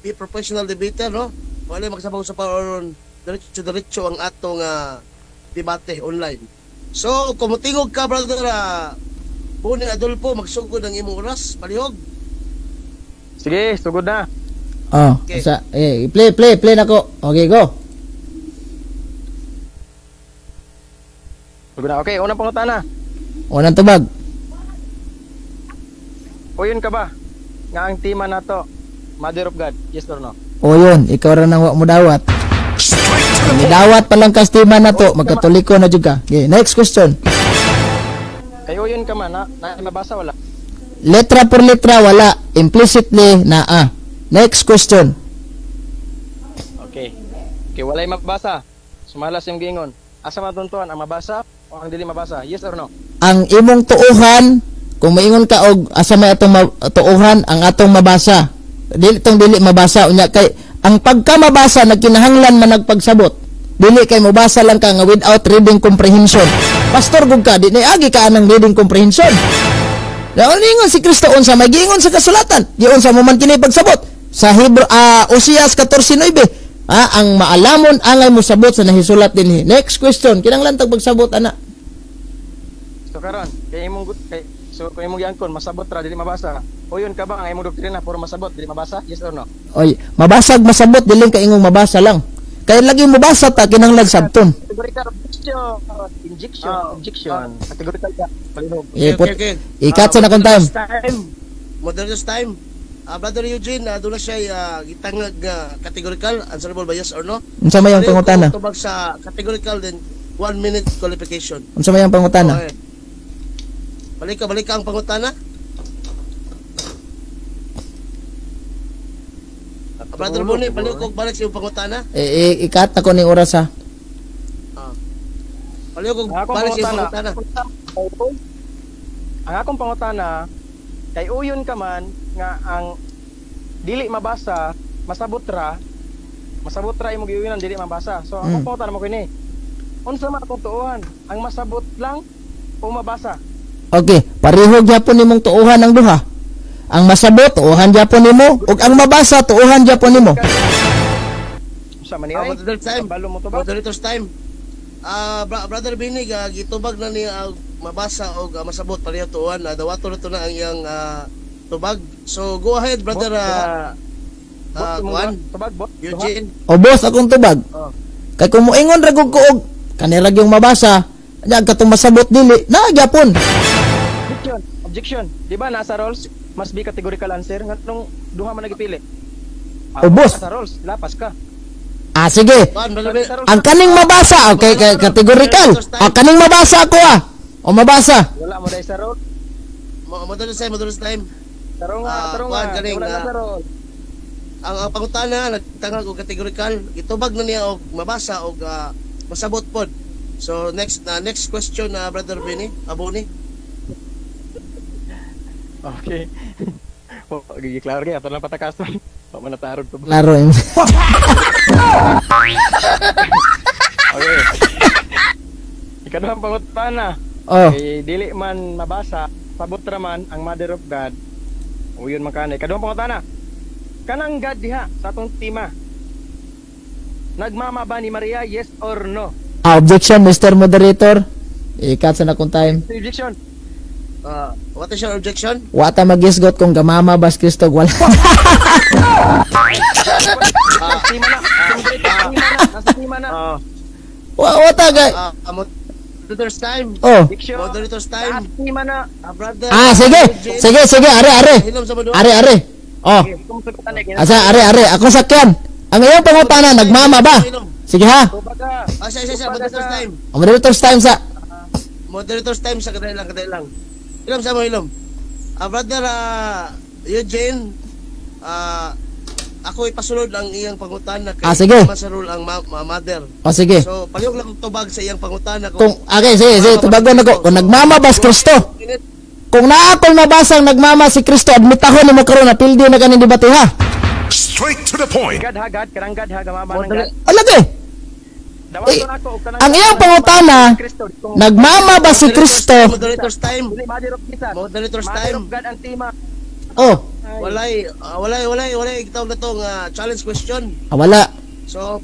be professional debater, no? Walay magsabaw sa paron diretso ang atong debate online. So kung motingog ka brother Boni Adolfo, magsugod ang imong oras, palihog. Sige, sugod na. Oh, Okay. play nako. Okay, go. Sugod na. Okay, unang pangutana. Unang tubag. Uyon ka ba? Nga ang tema nato, Mother of God, yes or no? O yun, ikaw ra nang wa mo dawat. Straight to the point. Midawat pa lang kastima na to, magkatoliko na jud ka. Okay, next question. Kay uyon ka man, na mabasa wala? Letra por letra wala, implicitly na Next question. Okay. Okay, walay mabasa. Sumalas yung gingon. Asa matuntuan ang mabasa o ang dili mabasa? Yes or no? Ang imong tuuhan, kung maingon ka og asa may atong tuuhan ang atong mabasa. Dili mabasa unya kay ang pagka mabasa nagkinahanglan man nagpagsabot. Dili kay mabasa lang ka nga without reading comprehension. Pastor gud ka, di na agi ka anang reading comprehension. Naingon si Kristo unsa magiingon sa kasulatan, di unsa mo man kini pagsabot. Sa Hebrew Oseas 14:9, ang maalamon angay mo sabot sa nahisulat dinhi. Next question, kinahanglan tag pagsabot ana. So karon, kay imong kung imong giangkon masabot ra dili mabasa. Uyon ka ba ang imong doktrina puro masabot dili mabasa? Yes or no? Oy, mabasag masabot dili ka ingong mabasa lang. Kaya lagi mo basa ta kinahanglan sabton. Categorical injection. Categorical ka. Palihog. Okay. Ikat sa na kung time. Moderator's time. Brother Eugene, doon na siya gitangag categorical, answerable ba yes or no? Unsa may ang pangutana? Tubag sa categorical, then 1 minute qualification. Unsa may ang pangutana? Okay. Balik ka ang pangutana. Brother Boni, balik sa iyong pangutana. Ikat ako ning oras ha. Balik sa iyong pangutana. Ang akong pangutana, kay uyon ka man nga ang dili mabasa, masabot ra imong giuyonan dili mabasa. So akong pangutana mo kini. Unsa man atong tuuhan? Ang masabot lang o mabasa? Okay, pareho gyapon nimong tuuhan ang duha. Ang masabot tuuhan gyapon nimo ug ang mabasa tuuhan gyapon nimo. Unsa man ni? Moderator's time. Balo mo to ba? Moderator's time. Brother Binig, gitubag na niya mabasa o masabot pareho tuuhan. Dawato na to na ang iyang tubag. So go ahead brother Juan Eugene. O boss akong tubag. Kay kung moingon ra gud ko og kanira yung mabasa, nya katong masabot dili na gyapon. Objection. Di ba nasa rules must be categorical answer ngatong duha man nagipili. O boss. Nasa rules, lapas ka. Sige. Ang kaning mabasa, okay, categorical. Kaning mabasa ako O mabasa. Wala mo dai sa rules. Moderator's time. Tarong Juan, kaning, wala na sa rules. Ang pangutana nagtangag og categorical, gitubag na niya og mabasa og masabot pod. So next question brother Benny, Aboni. Okay. Giklaro kaya ato lang patakason. Pa man natarod to. Klaro yun. Okay. Ikaduhang pangutana. Dili man mabasa, sabot ra man ang Mother of God. Uyon man kanay. Ikaduhang pangutana. Kanang God diha sa atong tema. Nagmama ba ni Maria, yes or no? Objection, Mr. Moderator. Ikat sa na kung time. Objection. What is your objection? Wata magisgot kung gamama bas Kristo wala. Tema na. Nasa tema na. Wata gay. Moderator's time. Objection. Moderator's time. Tema na. Brother. Sige, are. Hilom sa maduha. Are. Are. Ako sakyan. Ang iyong pangutana, nagmama ba? Sige ha. Siya, moderator's time. Moderator's time sa. Moderator's time sa kadali lang. Hilom sa mo, hilom. Brother Eugene, ako ipasulod ang iyang pangutana kay sige. Masarul ang mother. Sige. So, palihog lang tubag sa iyang pangutana. Sige, tubagon ako. Kung nagmama bas Kristo. Kung naa ko'y mabasang nagmama si Kristo, admitahon nimo karon na pildi na kaning debate ha. Straight to the point. Gad ha, gad, kanang gad ha, gamama ng gad. Alagi. Dawaton ako og kanang Ang iyang pangutana, nagmama ba si Kristo? Moderator's time. Dili mother of Jesus. Moderator's Mother time. of God ang tema. Oh, Walay gitawag na tong challenge question. wala. So,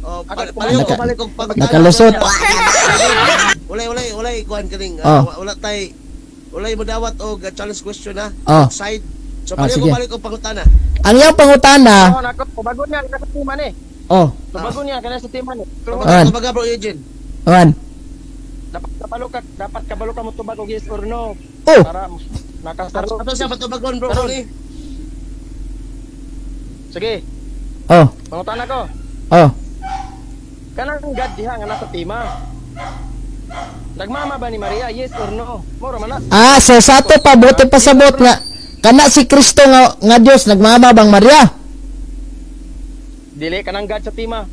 Ako, pareho naka- balik og pag nakalusot. Walay kuan kaning walay mo dawat og challenge question ha. Oh. Side. So Ah, pareho sige. balik og pangutana. Ang iyang pangutana, Ako nako, bago niya kana sa tema ni. oh, Bago niya kana sa tema ni. Ayan. Tabaga bro Eugene. awan. Dapat kabalo ka mo tubag og yes or no Oh, para nakasaro. Ato siya patubagon bro ni. Sige, oh, pangutan ko. oh. Kanang God diha nga nasa tema. Nagmama ba ni Maria? Yes or no? Moro man na. So sa ato pa, buti pasabot nga, kana si Kristo nga Dios nagmama bang Maria? Dili kanang God sa tema.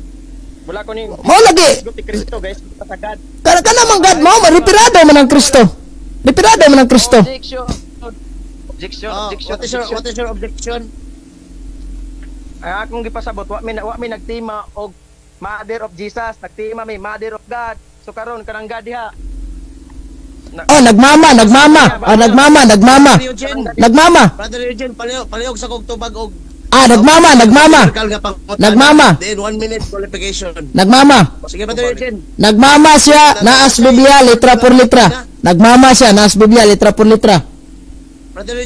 Wala ko ni Mo lagi. Guti Kristo guys, sa God. Kana man God mo, maripirado man ang Kristo. Ripirado man ang Kristo. Objection. What is your objection? Ay akong gipasabot wa mi nagtima og Mother of Jesus, nagtima mi Mother of God. So karon kanang God diha. Oh, nagmama. Brother Eugene, Nagmama. Brother Eugene, palihog sa kog tubag og Nagmama. Nagmama. Then 1 minute qualification. Nagmama. Sige Brother Eugene. Nagmama siya, naas Biblia, litra por litra. Nagmama siya, naas Biblia, litra por litra. Brother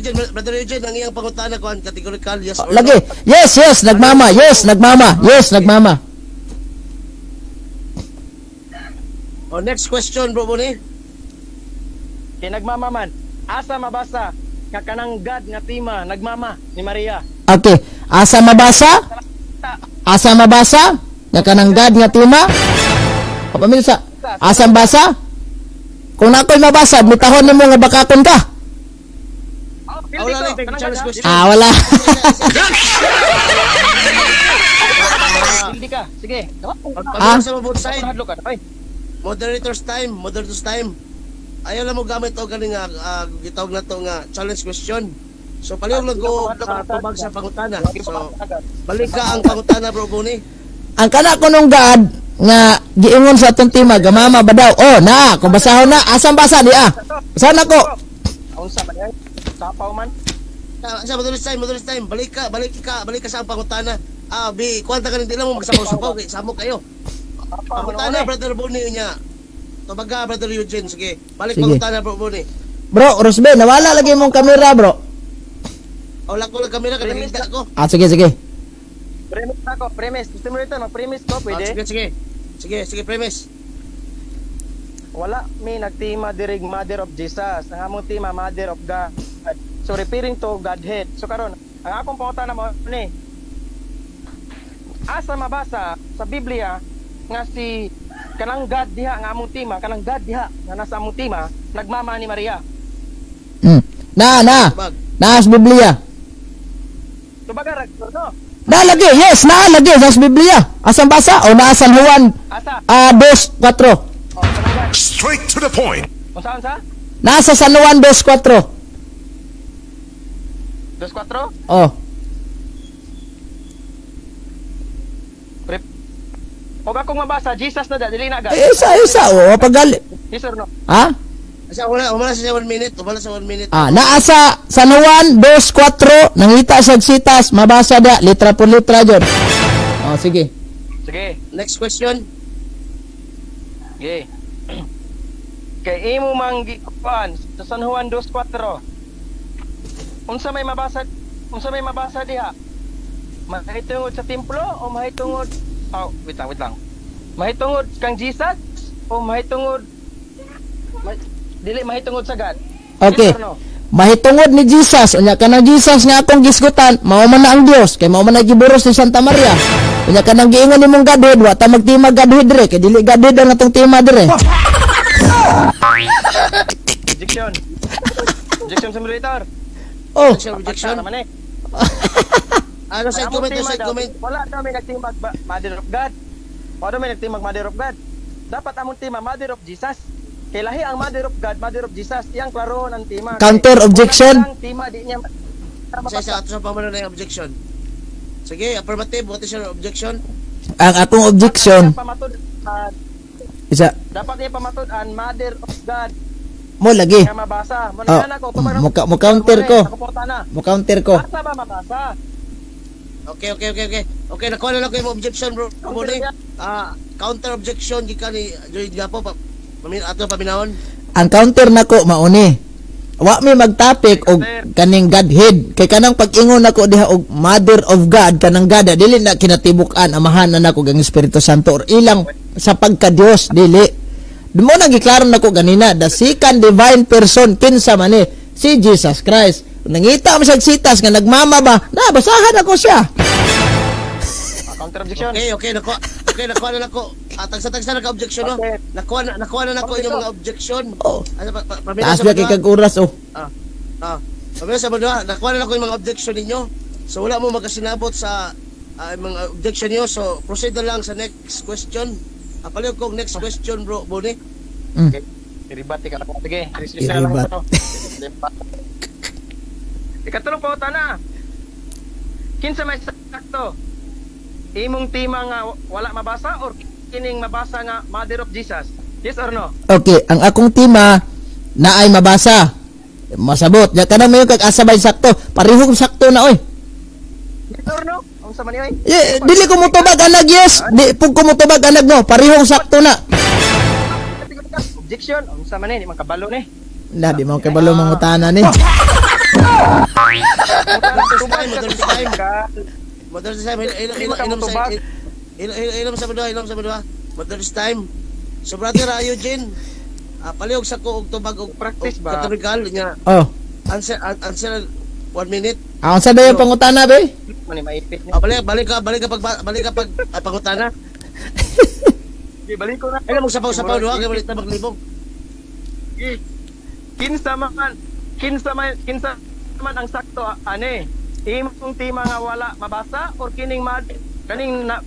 Eugene, ang iyang pangutana ko ang categorical yes or Lagi. no. Yes, nagmama. Yes, nagmama. Next question bro Boni. Kay nagmama man. Asa mabasa nga kanang God nga tema nagmama ni Maria. Okay. Asa mabasa? Nga kanang God nga tema? Kapamilsa. Asa mabasa? Kung nako'y mabasa, mitahon nimo nga bakakon ka. Wala lang tayong challenge question. Wala. Hindi ka. Sige. Pagpapalala sa both side. Hadlo ka. Ay. Moderator's time. Ayaw lang mo gamit o galing gitawag na to nga challenge question. So palihog lang ko tubag sa pangutana. So balik ka ang pangutana bro Boni. Ang kana ko nung God nga giingon sa atong tema, gamama ba daw? Oh, na, kung basahon na, asang basa di Basahan ako. Unsa man yan? Sapaw man. Sa moderator's time. Balik ka sa pangutana. Kuwanta ka din lang mo magsapaw-sapaw kay samok kayo. Pangutana brother Boni niya. Tubaga brother Eugene, sige. Balik Sige. pangutana bro Boni. Bro, Rosbe, nawala lagi mong kamera, bro. Wala ko lang kamera kasi hindi ko. Sige. Premise. Gusto mo rito, mag-premise ko, pwede? Sige, premise. Wala may nagtima dirig Mother of Jesus. Ang among tema Mother of God. So referring to Godhead. So karon, ang akong pangutana mo ni asa mabasa sa Biblia nga si kanang God diha nga among tema, kanang God diha nga nasa among tema, nagmama ni Maria. Tubag. Naas Biblia. Tubaga no? Nalagi, yes, nalagi sa Biblia. Asang basa? O naa San Juan Asa? 2:4. Oh, kanang God. Straight to the point. Unsa sa? Nasa San Juan 2:4. 2:4? Oh. Og akong mabasa, Jesus na dili na God. Isa. O, pagali. Yes or no? Ha? Wala siya 1 minute. Wala sa 1 minute. Naasa San Juan 2:4. Nangita sa sitas. Mabasa da. Litra por litra, John. Oh, sige. Sige. Next question. Okay. Kay imo mang gikuan sa San Juan 2:4. Unsa may mabasa diha? Mahitungod sa templo o mahitungod wait lang. Mahitungod kang Jesus o mahitungod dili mahitungod sa God? Okay. Yes or no? Mahitungod ni Jesus. Unya ka ng Jesus nga akong gisgutan. Mao man na ang Dios. Kay mao man na giburos ni Santa Maria. Unya ka nang giingon nimong Godhead. Wa ta magtima Godhead dire. Kay dili Godhead ang atong tema dire. Objection sa moderator. Oh. Objection. Naman eh. Side comment. Wala daw may nagtimag Mother of God. Wala may nagtimag Mother of God. Dapat among tema Mother of Jesus. Kay lahi ang Mother of God, Mother of Jesus, iyang klaro ang tema. Counter objection. Ang tema di niya Sa ato sa pamana na yung objection. Sige, affirmative, what is your objection? Ang akong objection isa dapat niya pamatod ang Mother of God mo lagi. nga mabasa. Mo Oh, na ko mo counter ko. Mo counter ko. Basta ba mabasa? Okay. Okay, nakuha na lang ko yung objection, bro. Muli, counter objection, gikan ni Joy Gapo, ato paminahon. Ang counter nako mauni. Wa mi magtopic og kaning Godhead kay kanang pag-ingon nako diha og Mother of God kanang God dili na kinatibuk-an amahan na nako ang Espiritu Santo or ilang sa pagka-Dios dili. Dimo na giklaro nako ganina the second divine person kinsa man ni si Jesus Christ. Nangita mo sa sitas nga nagmama ba na basahan ako siya. Counter objection. Okay, nakuha na ako. Tagsa na ka-objection, no? Okay. Nakuha na ako yung mga objection. Oh. Pamilya Taas ba kay kag oras oh. Pamilya sa mga, nakuha na ako yung mga objection ninyo. So, wala mo magkasinabot sa mga objection niyo. So, proceed na lang sa next question. Paliw kong next question, bro, Bonnie. Okay. Iribati ka na po. Sige, resolution na lang Iribat. ito. Ikatulong po, tana. Kinsa may sakto? Imong tema nga wala mabasa or kining mabasa nga Mother of Jesus? Yes or no? Okay, ang akong tema na ay mabasa. Masabot. Ya kanang mayon kag asabay sakto. Parehong sakto na oy. Yes or no? Ang sa maniyoy? Dili ko mutubag anag yes. Di pug ko mutubag anag no. Parehong sakto na. Objection. Ang sa manay, di man kabalo ni. Na di mo kay balo mangutana ni. Mother's time, ilom sa mga, Mother's time. So, brother Eugene, palihog sa ko og tubag og Practice ba? Katolikal niya. Oh. Answer 1 minute. Ang sa dayon pangutana be? Mani maipit niya. Balik ka pag pangutana. Sige, balik ko na. Ay mo sapaw duha kay balik ta maglibog. Sige. Kinsa man ang sakto ane? Imong tema nga wala mabasa or kaning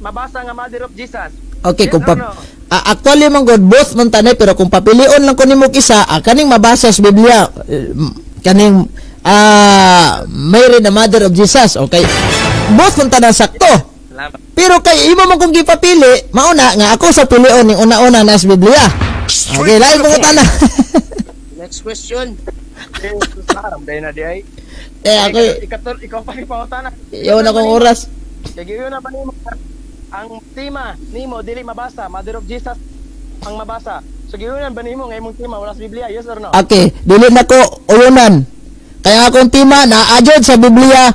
mabasa nga Mother of Jesus? Okay, Yes kung or no? actually man god both man tanay pero kung papilion lang ko nimo isa, kaning mabasa sa Biblia kaning Mary the Mother of Jesus. Okay. Both man tanay sakto. Salamat. Pero kay imo man kung gipapili, mauna nga ako sa pilion ning una-una na sa Biblia. Okay, lain ko tana. Next question. Saram dai na di ay. Ako Ikaw pa ni pangutana. yaw na kong oras. Kaya na ba nimo ang tema nimo dili mabasa, Mother of Jesus ang mabasa. So giyon ba nimo nga imong tema wala sa Biblia? Yes or no? Okay, dili na ko uyunan. Kaya akong tema na adjod sa Biblia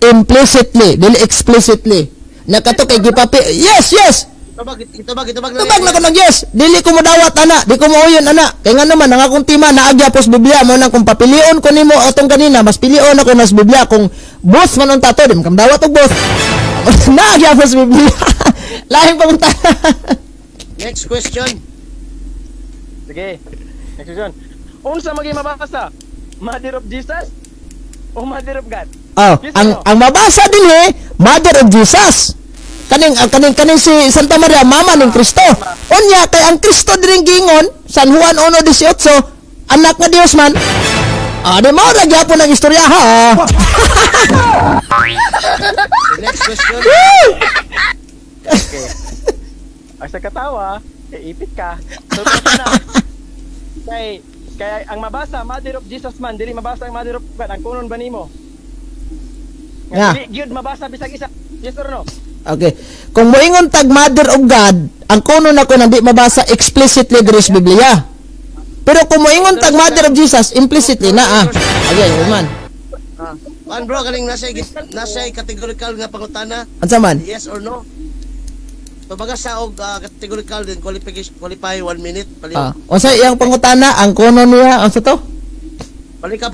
implicitly, dili explicitly. Nakato kay gipapi. Yes. Itubag Tubag na ko ng yes. Dili ko mo dawat ana, di ko mo uyon ana. Kay nga naman ang akong tema naagya pos Biblia mo nang kung papilion ko nimo atong kanina, mas pilion ako nas Biblia kung boss man unta to, di man dawat og boss. Naagya pos Biblia. Lain pa unta. Next question. Sige. Next question. Unsa magi mabasa? Mother of Jesus o Mother of God? Oh, Yes or no? ang mabasa dinhi Mother of Jesus. Kaning si Santa Maria mama ning Kristo. Unya kay ang Kristo diring gingon San Juan 1:18 anak nga Dios man. Di mao ra gyapon ang istorya ha. Next question. Okay. Ay sa katawa, ipit ka. So na. Kay ang mabasa Mother of Jesus man, dili mabasa ang Mother of God. Ang kunon ba nimo? Yeah. Dili gyud mabasa bisag isa. Yes or no? Okay. Kung moingon tag Mother of God, ang kuno nako na di mabasa explicitly diri sa Biblia. Pero kung moingon tag Mother of Jesus implicitly na Okay, man. Man bro, kaning nasa categorical nga pangutana. Unsa man? Yes or no? Tubaga sa og categorical din qualify 1 minute. Unsa iyang pangutana ang kuno niya unsa to? Balik ka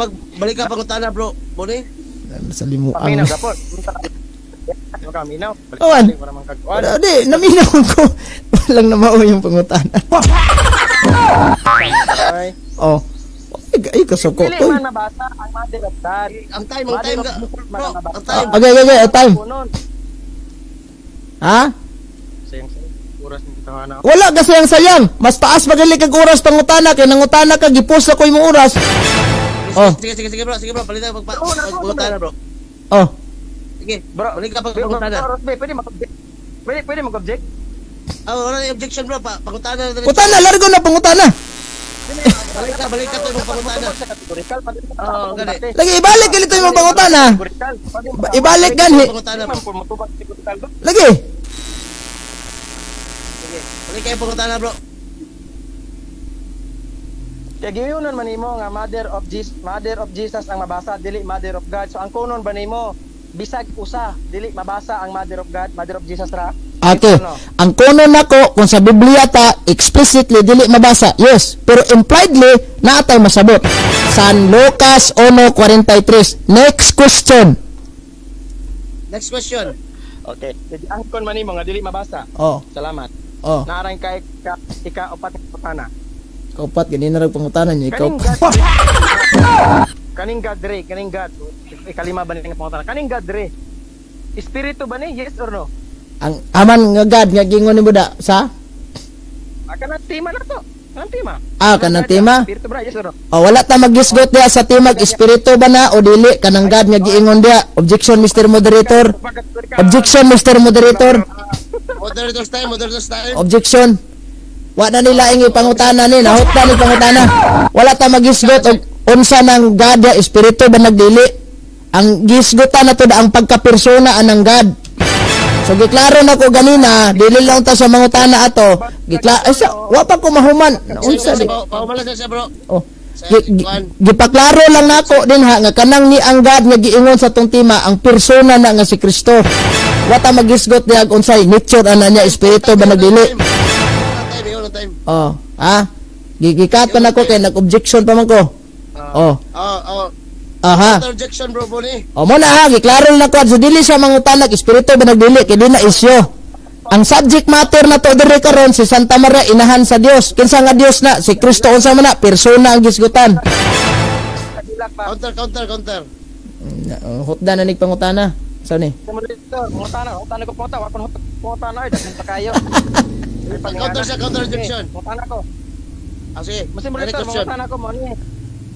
pangutana bro. Boni? Sa limuang. Paminaw gapon. Paminaw. Owan. Para man kag Di, naminaw ko. Walang namao yung pangutana. Ay. Oh. Ay, kasuko Dili to. man mabasa ang Mother of God. Ang time bro, ang time. Okay, time. Kunon. Ha? Same. Puro oras ni tawhana. Wala kasi ang sayang. Mas taas magali kag oras pangutana kay nangutana ka gipos ako imong oras. Oh. Sige bro, palitan pagpangutana bro. Oh. Sige, Bro, balik ka pagpangutana. Pwede mag-object. Pwede mag-object. Wala na objection bro, pangutana na. Utana largo na pangutana. Balik ka to imong pangutana. Kategorikal pa din. Gani. Lagi ibalik gali to imong pangutana. Ibalik ganhi. Pangutana bro. Lagi. Sige, balik ka pangutana bro. Kaya giyunon man nimo nga Mother of Jesus ang mabasa, dili Mother of God. So ang kunon ba nimo bisag usa dili mabasa ang Mother of God, Mother of Jesus ra? Okay. Ang kuno nako kung sa Biblia ta explicitly dili mabasa. Yes, pero impliedly naatay masabot. San Lucas 1:43. Next question. Okay. Jadi ang kun man nimo nga dili mabasa. Oh. Salamat. Oh. Naarang kay ika-upat nga putana. Kaupat gani na rag pangutanan niya ikaw. Kaning God re, kaning God. Ikalima ba ni nga pangutana? Kaning God re. Espiritu ba ni? Yes or no? Ang aman nga God nga gingon ni Buda sa Kanang tema na to. Kanang tema. Kanang tema. Espiritu ba? Yes or no? Wala ta magisgot dia sa timag espiritu ba na o dili kanang God nga giingon dia. Objection Mr. Moderator. Objection Mr. Moderator. Moderator's time. Objection. Wa na nila ingi pangutana ni nahutda ni pangutana. Wala ta magisgot og unsa nang God ya espiritu ba nagdili. Ang gisgutan nato da ang pagkapersona anang God. So giklaro na ko ganina, dili lang ta sa mangutana ato. Wa pa ko mahuman. Unsa di? Pahuman lang siya bro. Oh. Gipaklaro lang nako din ha nga kanang ni ang God nga giingon sa tong tema ang persona na nga si Kristo. Wa ta magisgot diag unsay nature ana niya espiritu ba nagdili. Oh, gigikat pa nako kay nag-objection pa man ko. Aha. Objection bro Boni. Mo na giklaro na ko so dili siya mangutanak espiritu ba nagdili kay di na isyo. Ang subject matter na to diri karon si Santa Maria inahan sa Dios. Kinsa nga Dios na? Si Kristo unsa man na? Persona ang gisgutan. Counter. Hotda na nig pangutana. Sa ni? Pangutana ko pangutana ay dagan pa kayo. Counter objection. Pangutana ko. Sige. Mas mo dito pangutana ko mo ni.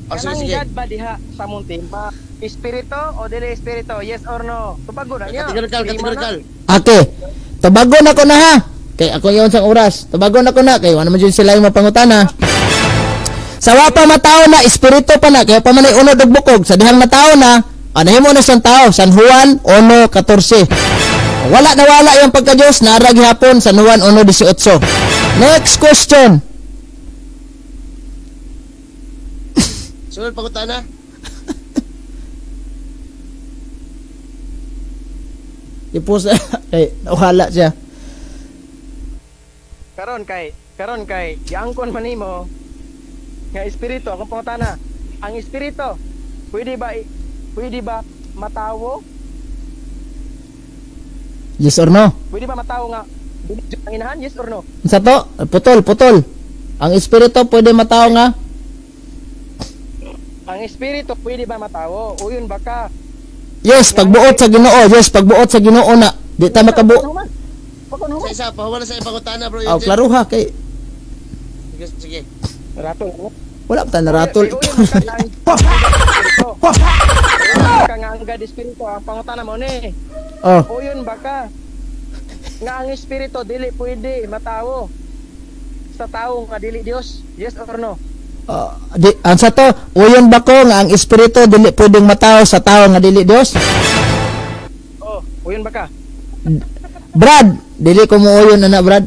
Kanang God ba diha sa muntin pa? Espiritu o dili espiritu? Yes or no? Tubago na niya. Categorical. Okay. Tubago na ko na ha. Kay ako yon sang oras. Tubago na ko na kay wala man jud sila yung mapangutana. Sa wa pa mataw na espiritu pa na kay pa man unod og bukog sa dihang mataw na anahimo na sang tao San Juan 1:14. Wala yung pagka-Diyos narag hapon San Juan 1:18. Next question. Sunod pangutana. Ipos kay wala siya. Karon kay giangkon man nimo nga espiritu akong pangutana. Ang espiritu pwede ba matawo? Yes or no? Pwede ba matawo nga ang inahan? Yes or no? Unsa to? Putol. Ang espiritu pwede mataw nga? Ang espiritu pwede ba matawo? O yun baka Yes, pagbuot sa Ginoo. Yes, pagbuot sa Ginoo na. Di ta makabuot. Sa isa, pahuwala sa pangutana bro. Klaro ha kay. Sige. ratol. Wala pa na ratol. Nga ang God espiritu ang pangutana mo ni. Oh. O yun baka nga ang espiritu dili pwede matawo sa tao nga dili Dios. Yes or no? Ansa to, uyon ba ko nga ang espiritu dili pwedeng mataw sa tao nga dili Dios? Oh, uyon ba ka? Brad, dili ko mo uyon na Brad.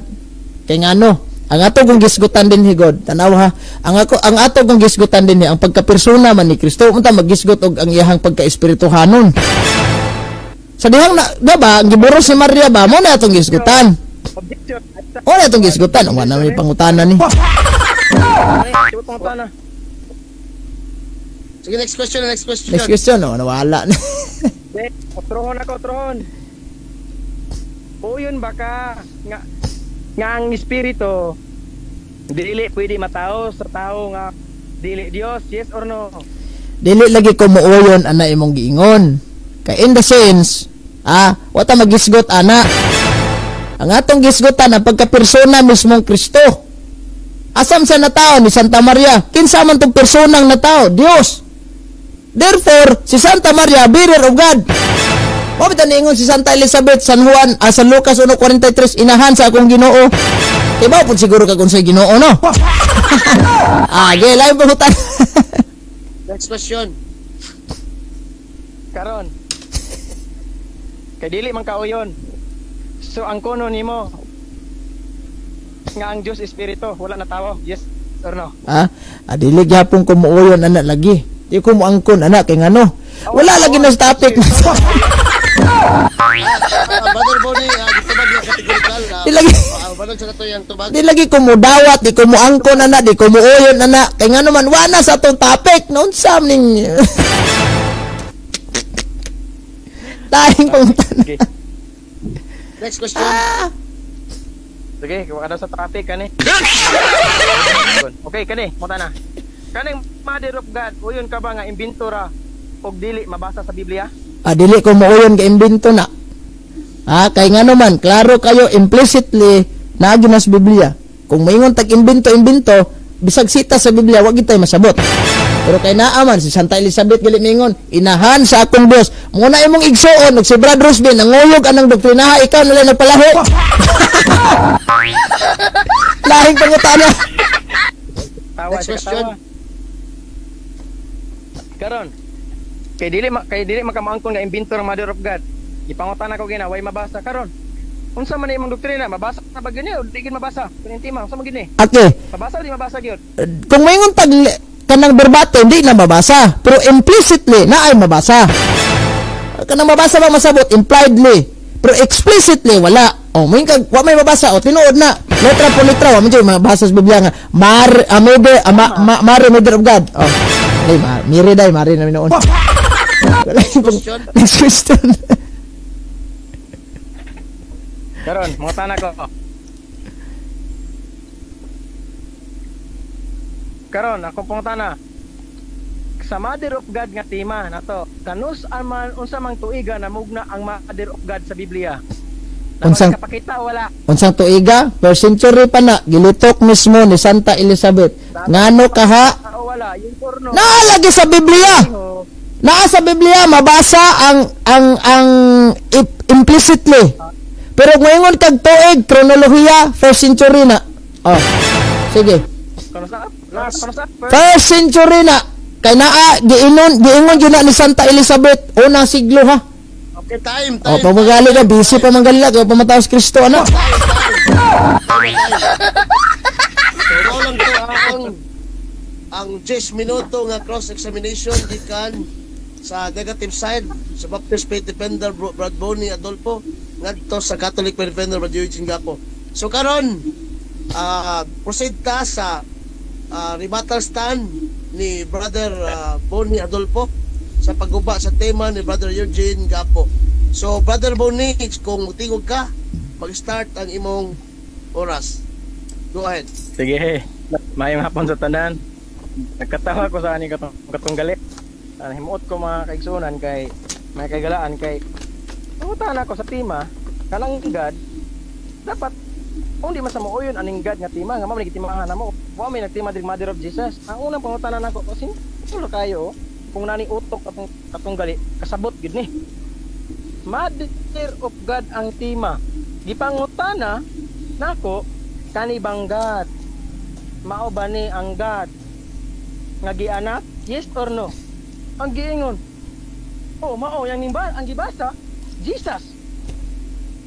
Kay ngano, ang ato kong gisgutan din higod. Tanaw ha. Ang ato kong gisgutan din ang pagkapersona man ni Kristo, unta maggisgot og ang iyang pagka-espirituhanon. Sa dihang na, diba, ang giburo si Maria ba, mo na atong gisgutan. Mo na atong gisgutan, ang wala may pangutanan ni. Sige, next question. Next question, no, nawala na. Otrohon. O yun baka nga ang espiritu dili pwede matao sa tao nga dili Dios, yes or no? Dili lagi ko muuyon ana imong giingon. Kay in the sense, wata magisgot ana. Ang atong gisgutan ang pagka-persona mismong Kristo. Asam sa natao ni Santa Maria? Kinsa man tong personang natao? Dios. Therefore, si Santa Maria, bearer of God. Mabit na niingon si Santa Elizabeth, San Juan, San Lucas 1:43, inahan sa akong Ginoo. Kaya ba po siguro ka kung sa'y Ginoo, no? Lain pangutan. Next question. Karon. Kay dili man kauyon. So ang kuno nimo nga ang Dios Espiritu, wala na tawo. Yes or no? Dili gyapon ko muuyon anak lagi. Di ko mo angkon anak kay ngano. Wala lagi na sa topic. Brother Bonnie, ditubag na kategorikal. Di lagi. Balag sa kato yung tubag. Di lagi ko mo dawat, di ko mo angkon anak, di ko mo uyon anak. Kay ngano man wala sa atong topic. Noon sa ning Tahing pangutan. Okay. Next question. Sige, kuha ka daw sa topic kani. Okay, kani, muta na. Kaning Mother of God, uyon ka ba nga imbento ra og dili mabasa sa Biblia? Dili ko muuyon kay imbento na. Kay ngano man, klaro kayo implicitly na sa Biblia. Kung maingon tag imbento, bisag sita sa Biblia, wag kitay masabot. Pero kay naaman si Santa Elizabeth gali mingon, inahan sa akong Dios. Muna imong igsuon og si Brad Rusby nanguyog anang doktrina, ikaw na lang nagpalaho. Lahing pangutana. Tawa Next sa question. katawa. Karon. Kay dili makamaangkon nga imbento ng Mother of God. Ipangutana ko gina, way mabasa karon. Unsa man imong doktrina, mabasa na ba gani o di gid mabasa? Kunintima, unsa man gini? Okay. Mabasa o di mabasa gyud? Kung maingon tag kanang verbatim hindi na mabasa, pero implicitly na ay mabasa. Kanang mabasa ba masabot impliedly, pero explicitly wala. May kag wa may mabasa tinuod na. Letra po letra wa man jud mabasa sa Biblia nga Mare Mother of God. Mire na noon. Question. Next question. Karon, mga tanak ko. Karon, akong pangutana. Sa Mother of God nga tema nato, kanus aman unsa mang tuiga na mugna ang Mother of God sa Biblia? Unsang kapakita wala? Unsang tuiga? First century pa na gilutok mismo ni Santa Elizabeth. Ngano kaha? Wala, yung porno. Naalagi sa Biblia. Naa sa Biblia mabasa ang implicitly. Pero ngayon kag tuig kronolohiya first century na. Sige. First century na. Kay naa giingon gyud na ni Santa Elizabeth unang siglo ha. Okay, time. Pamagali ka busy pa manggalila kay pamataos Kristo ana. So, lang to ang 10 minuto nga cross-examination gikan sa negative side sa Baptist Faith Defender Brad Bonnie Adolfo ngadto sa Catholic Faith Defender Brad Eugene Gapo. So karon proceed ta sa rebuttal stand ni Brother Bonnie Adolfo sa pagguba sa tema ni Brother Eugene Gapo. So Brother Bonnie, kung tingog ka, mag-start ang imong oras. Go ahead. Sige, may hapon sa tanan. Nagkatawa ko sa ani katong gali. Himuot ko mga kaigsunan kay may kagalaan kay pangutan ako sa tema kanang God dapat kung di masamo uyon aning God nga tema nga mao nagtimahan namo wa may nagtima dig Mother of Jesus. Ang unang pangutanan nako kasi ulo kayo kung nani utok atong gali kasabot gid ni Mother of God ang tema. Gipangutana nako kani bang God mao ba ni ang God nga gianak? Yes or no? Ang giingon, mao yang nimba ang gibasa Jesus.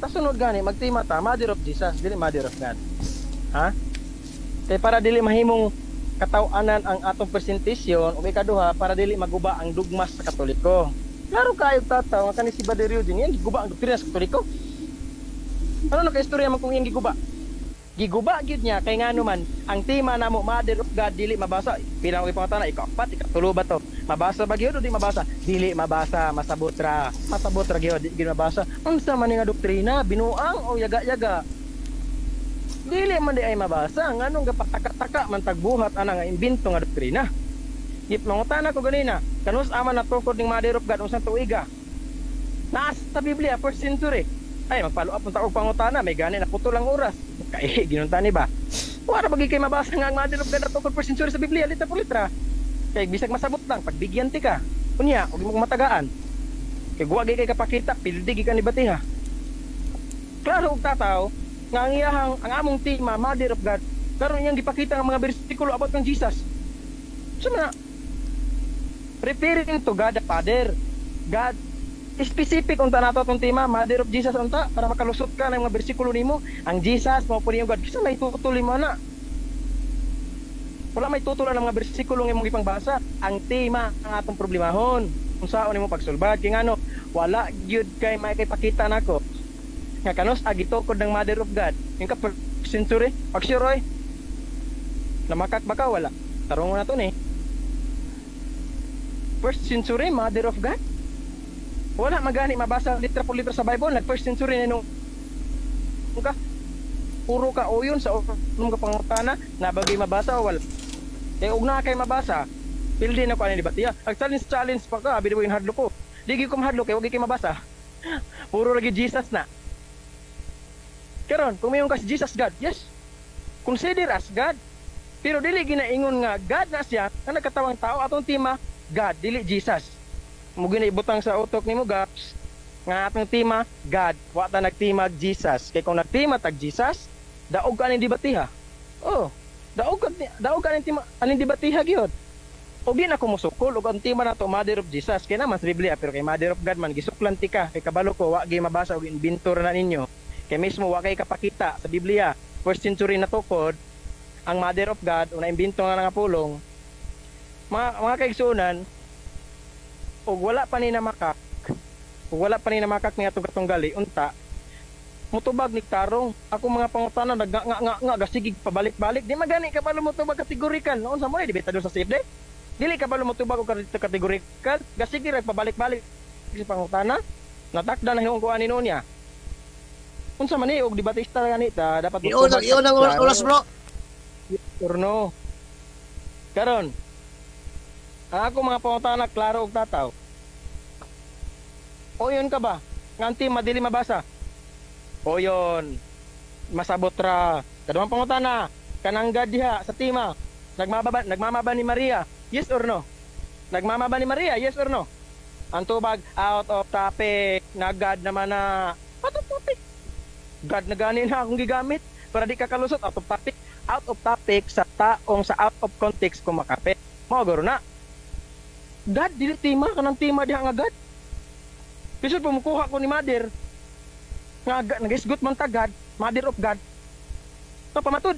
Ta sunod gani magtima ta Mother of Jesus dili Mother of God. Ha? Kay para dili mahimong kataw-anan ang atong presentasyon ug ikaduha para dili maguba ang dugmas sa Katoliko. Klaro kayo tataw nga kani si Brother Eugene yan giguba ang doktrina sa Katoliko. Ano na kay istorya man kung iyang giguba? Giguba gyud niya kay ngano man ang tema namo Mother of God dili mabasa. Pila mo ipangutana ikapat ikatulo ba to? Mabasa ba gyud o di mabasa? Dili mabasa, masabot ra. Masabot ra gyud di mabasa. Unsa man nga doktrina binuang o yaga-yaga? Dili man di ay mabasa nganong gapataka-taka man tagbuhat ana nga imbento nga doktrina. Gip mangutana ko ganina, kanus aman natukod ning Mother of God unsang tuiga? Naas sa Biblia first century. Ay, mag-follow up unta og pangutana, may gani na putol ang oras. Kay ginuntani ba? Wala bagi kay mabasa nga ang Mother of God ato for century sa Biblia litra por litra. Kay bisag masabot lang pagbigyan ti ka. Unya, og mo matagaan. Kay guwa kay kapakita, pildi ka ni batiha. Klaro og tataw nga ang among tema Mother of God karon iyang gipakita ang mga bersikulo about kang Jesus. So na referring to God the Father, God specific unta nato atong tema Mother of Jesus unta para makalusot ka ng mga bersikulo nimo ang Jesus mao pud yung God kisa may tutuli mo na wala may tutulan ng mga bersikulo nga imong ipangbasa ang tema ang atong problemahon unsaon nimo pagsulbad kay ngano wala gyud kay may pakita nako nga kanos agitukod ng Mother of God yung ka century pagsuroy namakak baka wala tarong na to ni first century Mother of God. Wala magani mabasa litra por litra sa Bible nag first century na nung ka puro ka uyon sa nung kapangutana na bagay mabasa o wala kay ug na kay mabasa pildi na ko ani debatiya ag challenge pa ka abi yung hadlo ko digi ko mahadlo kay wag kay mabasa puro lagi Jesus na karon kung mayon ka si Jesus God yes consider as God pero dili ginaingon nga God na siya nga nagkatawang tao atong tema God dili Jesus mo ibutang sa utok nimo gaps nga atong tema God wa ta nagtima Jesus kay kung nagtima tag Jesus daog ka ning debatiha oh daog ka ning tema aning debatiha gyud og di na ko musukol og ang tema nato Mother of Jesus kay naman sa Biblia pero kay Mother of God man gisuklan ti ka kay kabalo ko wa gyud mabasa og inventor na ninyo kay mismo wa kay kapakita sa Biblia first century na tukod ang Mother of God una imbento nga nga pulong mga kaigsunan og wala pa ni namakak ni atong katunggali unta mutubag ni tarong ako mga pangutana nga gasigig pabalik-balik di magani ka balo mutubag kategorikal noon sa mo di beta do sa safety dili ka balo mutubag og kategorikal gasigig ra pabalik-balik si pangutana natakda na hinuon ko ani niya unsa man ni og debatista ganita dapat iyon ang oras bro turno karon ang ako mga pangutana klaro og tataw o yun ka ba nganti madili mabasa o yun masabot ra kadumang pangutana kanang God diha sa tema nagmamaba ni Maria yes or no nagmamaba ni Maria yes or no ang tubag out of topic na God naman na out of topic God na ganin na akong gigamit para di ka kalusot out of topic sa taong sa out of context kung makapit mo guro na God dili tema kanang tema diha nga God bisod pumukuha ko ni Mother nga nagisgot man ta God Mother of God so pamatud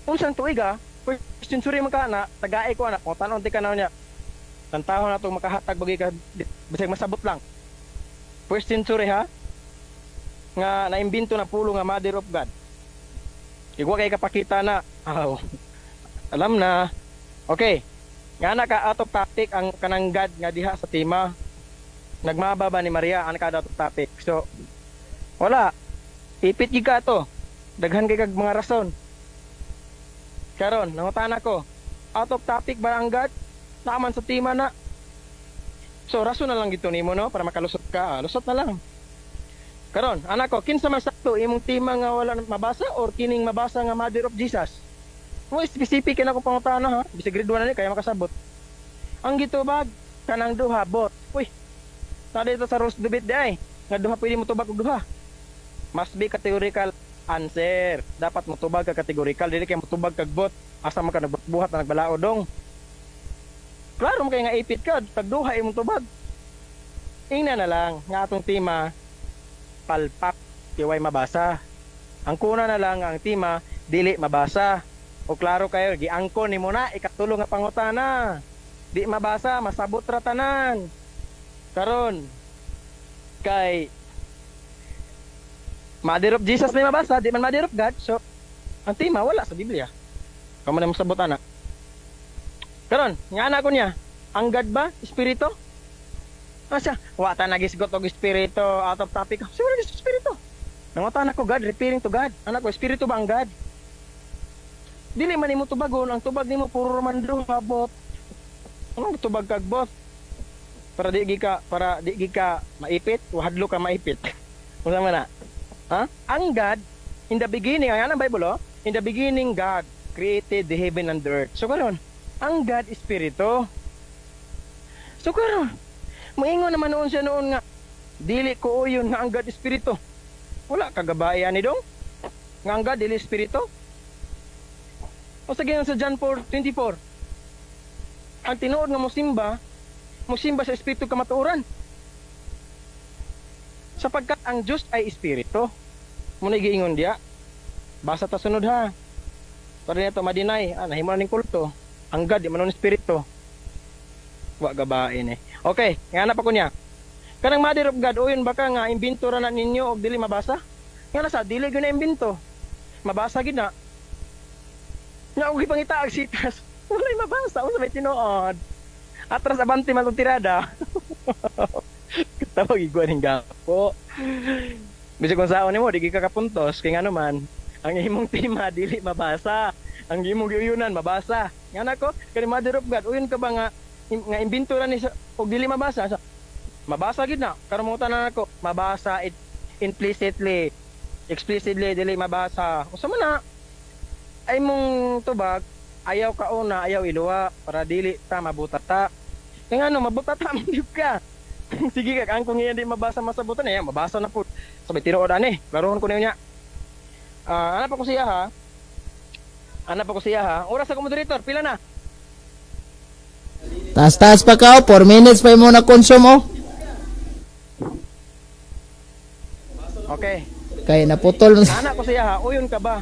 unsang tuiga first century man ka na tagaay ko anak o tanon ti kanaw niya tantahon na itong makahatag bagay ka bisag masabot lang first century ha nga naimbento na pulo nga Mother of God igwa kay kapakita na alam na okay nga naka out of topic ang kanang God nga diha sa tema nagmababa ni Maria ang naka out of topic so wala ipit gid ka to daghan kay kag mga rason karon nangutana ko out of topic ba ang God naman sa tema na so rason na lang gito nimo no para makalusot ka lusot na lang karon anak ko kinsa man sakto imong tema nga wala mabasa or kining mabasa nga Mother of Jesus mo specific na ko pangutana ha bisag grade 1 na ni kaya makasabot ang gitubag kanang duha bot uy tadi ito sa rules debate di ay nga duha pwede mo tubag og duha must be categorical answer dapat mo tubag ka categorical dili kay mo tubag kag bot asa man ka nagbuhat na nagbalao dong klaro mo kay nga ipit ka tag duha imong tubag ingna na lang nga atong tema palpak kiway mabasa ang kuna na lang ang tema dili mabasa o klaro kayo giangkon nimo na ikatulo nga pangutana di mabasa masabot ra tanan karon kay Mother of Jesus may mabasa di man Mother of God so ang tema wala sa Biblia kamo na masabot ana karon nga ana ko niya ang God ba espiritu asa wa ta nagisgot og espiritu out of topic siguro is espiritu nangutana ko God referring to God anak ko espiritu ba ang God dili man nimo tubagon ang tubag nimo puro man duha bot anong tubag kag bot para di gi ka maipit o hadlo ka maipit Unsa man na? Ha? Ang God in the beginning, ang anang Bible oh, in the beginning God created the heaven and the earth. So karon, ang God espiritu. So karon, moingon naman noon siya noon nga dili ko uyon nga ang God espiritu. Wala kagabayan ni dong. Nga ang God dili espiritu. O sa ganyan sa John 4:24. Ang tinuod nga mosimba sa espiritu kamatuoran. Sapagkat ang Diyos ay espiritu. Muna giingon dia. Basa ta sunod ha. Para niya to madinay, nahimo na ning kulto. Ang God di manon espiritu. Wa gabain eh. Okay, nga na pa ko niya. Kanang Mother of God, uyon baka nga imbento ra na ninyo og dili mabasa? Nga na sa dili gyud na imbento. Mabasa gid na. Nga og ipangitaag sitas. Wala mabasa, unsa may tinuod. Atras abante man tong tirada. Tawag iguan ning gapo. Bisag kung saon nimo di ka kapuntos kay ngano man ang imong tema dili mabasa. Ang imong giuyunan mabasa. Nga nako, kani Mother of God, uyon ka ba nga imbento ra ni og dili mabasa? Mabasa gid na. Karon mo tanan nako, mabasa it implicitly, explicitly dili mabasa. Usa man na ay mong tubag ayaw ka una, ayaw iluwa para dili ta mabutata. Kay ngano mabutata man gyud ka. Sige ka, ang kung iyan di mabasa masabutan eh, mabasa na po. Sabay tinuod ani, klarohon ko niya. Ana pa ko siya ha. Ana pa ko siya ha. Oras ako moderator, pila na? Taas-taas pa ka, 4 minutes pa mo na konsumo. Okay. Kay naputol. Ana ko siya ha, uyon ka ba?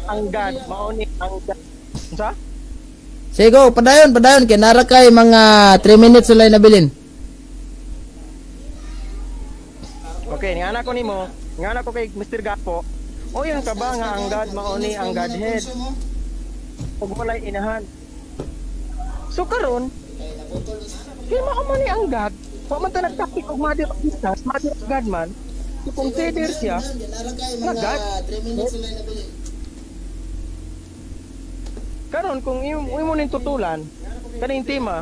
Ang God, mauni ang God. Unsa? Sige, padayon kay nara kay mga 3 minutes ulay nabilin. Okay, nga ko nimo, nga ko kay Mr. Gapo. Uyon ka ba nga ang God mauni ang Godhead? Ug walay inahan. So karon, kay mao man ni ang God, wa man ta nagtapik og Mother of Jesus, Mother of God man. So consider siya na God. Karon kung imo ning tutulan kaning tema,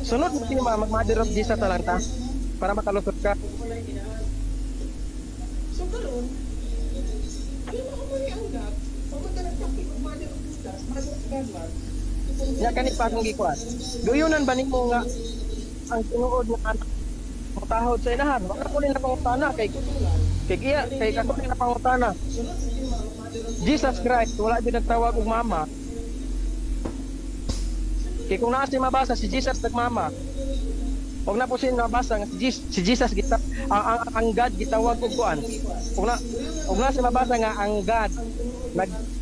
sunod mo tema mag Mother of Jesus ta lang ta para makalusot ka. So karon, ya kani pa akong gikuan. Guyunan ba nimo nga ang tinuod nga anak matahod sa inahan? Wala ko rin na pangutana kay kako rin na pangutana. Jesus Christ wala gyud nagtawag og mama. Kay kung naa si mabasa si Jesus nagmama. Og na po siya nabasa nga si Jesus kita ang God gitawag og kuan. Og na si mabasa nga ang God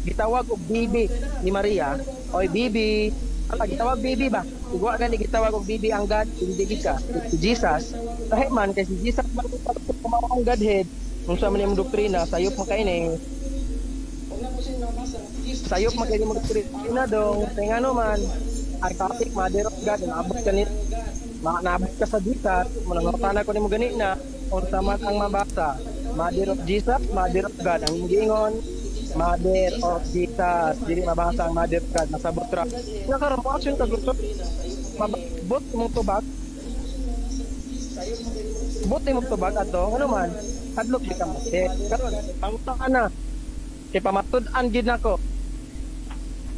gitawag og bibi ni Maria. Oy bibi, gitawag bibi ba? Ugwa gani gitawag og bibi ang God, hindi ka. Si Jesus, lahi man kay si Jesus man ang Godhead. Unsa man imong doktrina, sayop man kaini. Sayop man kaini imong doktrina dong. Kay ngano man ang topic Mother of God naabot kanit. Naabot ka sa Jesus, manangutana ko nimo gani na unsa man ang mabasa. Mother of Jesus, Mother of God ang giingon. Mother of Jesus, dili mabasa ang Mother of God, nasabot ra. Nga karon mo action ka gusto. Mabot mong tubag. Bot mong tubag ato, ano man? Hadlok di ka mo. Karon, pangutana na. Kay pamatud-an gid nako.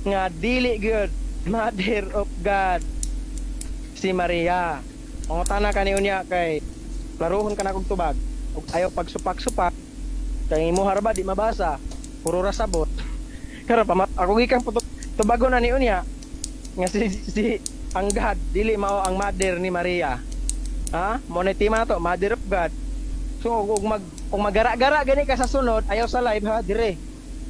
Nga dili gyud Mother of God si Maria. Pangutana kaniyo niya kay klarohon ka na kog tubag. Ug ayaw pagsupak-supak. Kay imo harba di mabasa. Puro ra sabot. Karon ako gikan tubago na niyo niya nga si ang God dili mao ang mother ni Maria. Ha? Monetima na to, Mother of God. So kung magara-gara gani ka sa sunod, ayaw sa live ha, dire.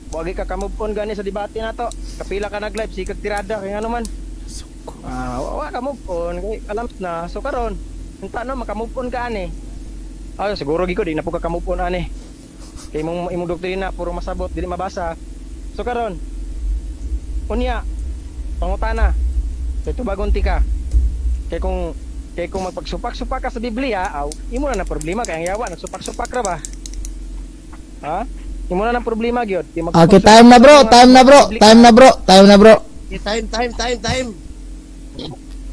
Wag ka move on gani sa debate na to. Kapila ka nag-live sikag tirada kay ano man. Wa ka move on kay alam na. So karon, unta no maka-move on ka ani. Siguro giko di na po ka move on ani. Kay imong doktrina puro masabot dili mabasa. So karon unya pangutana kay tubagon ti ka kay kung magpagsupak-supak ka sa Biblia imo na problema kay ang yawa nagsupak-supak ra ba ha imo na problema gyud. Okay, time na bro. Time.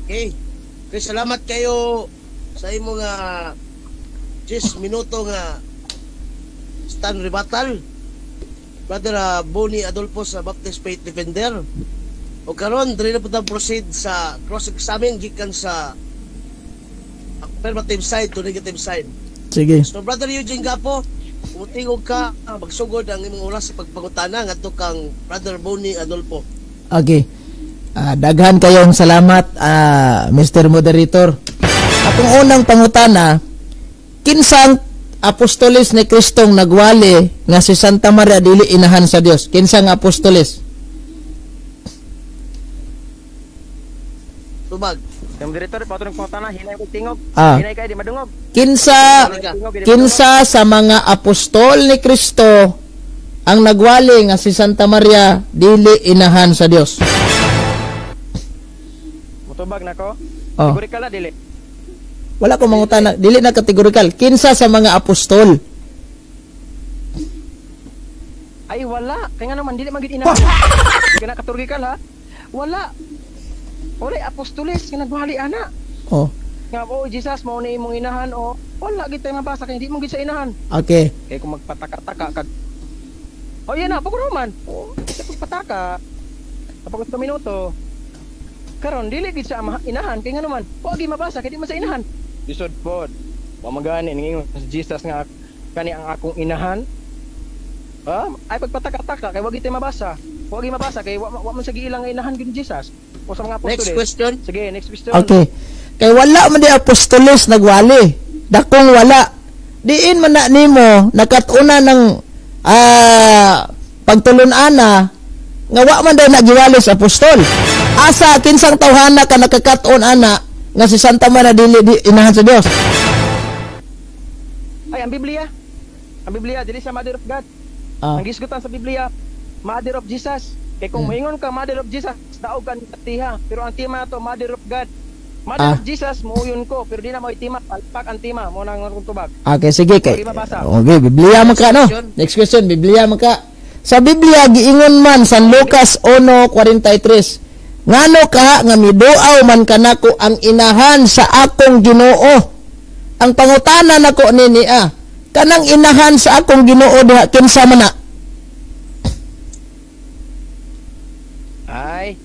Okay, salamat kayo sa imo nga 10 minuto nga Stan Ribatal, Brother Bonnie Adolfo sa Baptist Faith Defender. O karon diri na pud proceed sa cross-examine gikan sa affirmative side to negative side. Sige. So Brother Eugene Gapo, umutingog ka, magsugod ang imong oras sa pagpangutana ngadto kang Brother Bonnie Adolfo. Okay. Daghan kayong salamat, Mr. Moderator. Akong unang pangutana, kinsang apostoles ni Kristong nagwali nga si Santa Maria dili inahan sa Dios? Kinsang apostoles? Tubag. Yung director, patulong pangutana, hinay ko tingog. Ah. Hinay kayo, di madungog. Kinsa sa mga apostol ni Kristo ang nagwali nga si Santa Maria dili inahan sa Dios? Mutubag na ko. Oh. Siguro ka na, dili. Wala ko mangutana, dili na kategorikal. Kinsa sa mga apostol? Ay, wala. Kaya nga naman, dili magit inahan. Hindi ka na katurgikal, ha? Wala. Wala, apostoles, nga nagwali, ana. Oh, Nga, Jesus, mo na imong inahan, o. Wala, git tayo mabasa, kaya hindi mong git sa inahan. okay. Kaya kung magpataka-taka, yan na, pagkuruman. O, pagpataka. Kapag gusto minuto. Karon dili gid sa inahan, kaya nga naman, wag mabasa, kaya di man sa inahan. Lisod pod. Wa magani ningon si Jesus nga kani ang akong inahan. Ay pagpataka-taka kay wag ite mabasa. Wag mabasa kay wa man sa giilang nga inahan gid Jesus. O sa mga apostoles. Next question. Sige, next question. Okay. Kay wala man di apostoles nagwali. Dakong wala. Diin man na nimo nakatuna ng pagtulon-ana nga wa man daw nagiwali sa apostol. Asa kinsang tawhana ka nakakaton ana nga si Santa Maria dili inahan sa Dios? Ay ang Biblia. Ang Biblia dili sa Mother of God. Ang gisgutan sa Biblia, Mother of Jesus. Kay kung moingon ka Mother of Jesus, daog ka ni tiha. Pero ang tima to Mother of God. Mother of Jesus muuyon ko, pero di na mo itima, palpak ang tima mo nang tubag. Okay, sige kay. Sige, mabasa. Okay, Biblia man ka no. Next question, Biblia man ka. Sa Biblia giingon man San Lucas 1:43. Ngano ka nga miduaw man kanako ang inahan sa akong Ginoo? Ang pangutana nako nini kanang inahan sa akong Ginoo diha kinsa man na? Ay.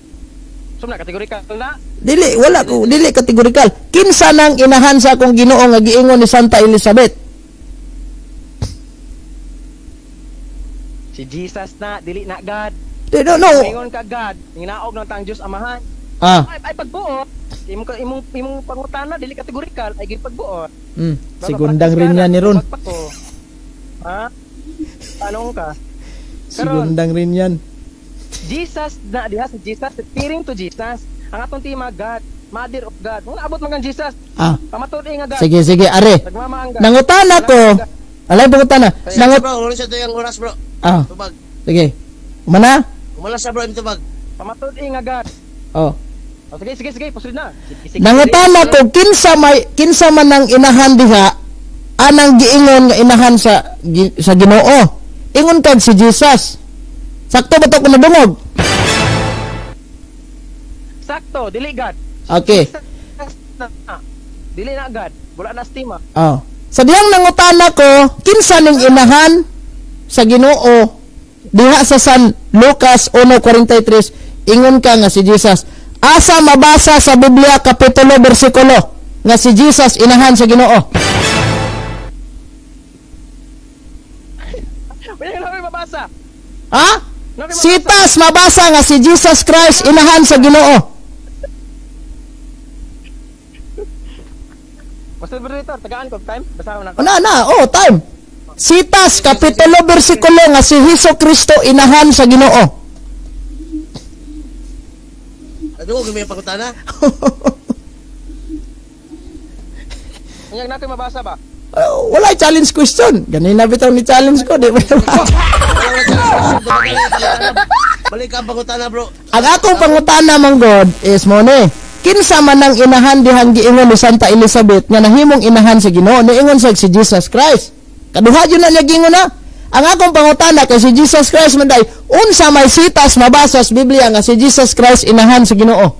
Sumna kategorikal na. Dili kategorikal. Kinsa nang inahan sa akong Ginoo nga giingon ni Santa Elizabeth? Si Jesus na dili na God. They don't know. Ingon ka God, hinaog ng tang Dios Amahan. Ay pagbuot. Imong pangutana dili kategorikal ay gipagbuot. Segundang rin yan ni Ron. Ha? Tanong ka. Segundang rin yan. Jesus na diha si Jesus referring to Jesus. Ang atong tima God, Mother of God. Kung naabot man kang Jesus. Pamatod nga God. Sige, are. Nangutana ko. Alay pangutana. Bro, ulit sa tuyang oras, bro. Tubag. Sige. Mana? Umala sa bro, tubag. Pamatod nga God. Sige, pusulid na. Nangutana ko kinsa man ang inahan diha anang giingon nga inahan sa Ginoo. Ingon kag si Jesus. Sakto ba to kung nadungog? Sakto, dili God. Okay. Dili na God. Wala na estima. Sa diyang nangutana ko, kinsa ning inahan sa Ginoo diha sa San Lucas 1:43, ingon ka nga si Jesus. Asa mabasa sa Biblia kapitulo bersikulo nga si Jesus inahan sa Ginoo? Wala na mabasa. Sitas mabasa nga si Jesus Christ inahan sa Ginoo. Pastor Brother, tagaan ko time. Basahan na ko. Time. Sitas kapitulo bersikulo nga si Jesucristo inahan sa Ginoo. Ano ko may pangutana? Anyag natin mabasa ba? Wala challenge question. Ganina bitaw ni challenge ko, di ba? Balik ang pangutana, bro. Ang akong pangutana man God is mo ni. Kinsa man ang inahan dihang giingon ni Santa Elizabeth nga nahimong inahan sa Ginoo, niingon sa si Jesus Christ. Kaduha jud na niya gingon na. Ang akong pangutana kay si Jesus Christ man day, unsa may sitas mabasa sa Biblia nga si Jesus Christ inahan sa Ginoo?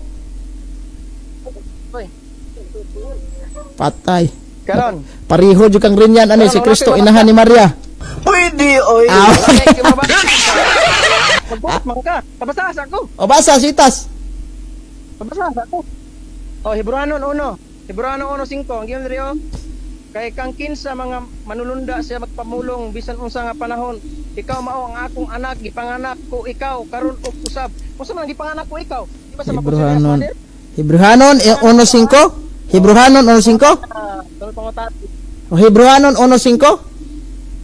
Patay. Karon, Pariho jud kang rin yan si Kristo inahan ni Maria. Pwede, oy. Okay, mabasa. Magbuot man ka. Tabasa ako. O basa, sitas. Tabasa ako. Oh, Hebreano 1. Hebreano 1:5. Ang giyon diri oh. Kay kang kinsa mga manulunda siya magpamulong bisan unsa nga panahon. Ikaw mao ang akong anak, gipanganak ko ikaw karon og usab. Unsa man gipanganak ko ikaw? Di ba sa Hebrehanon. makonsider? Hebrehanon 1:5. Hebrehanon 1:5. Tol pangutat. O Hebrehanon 1:5.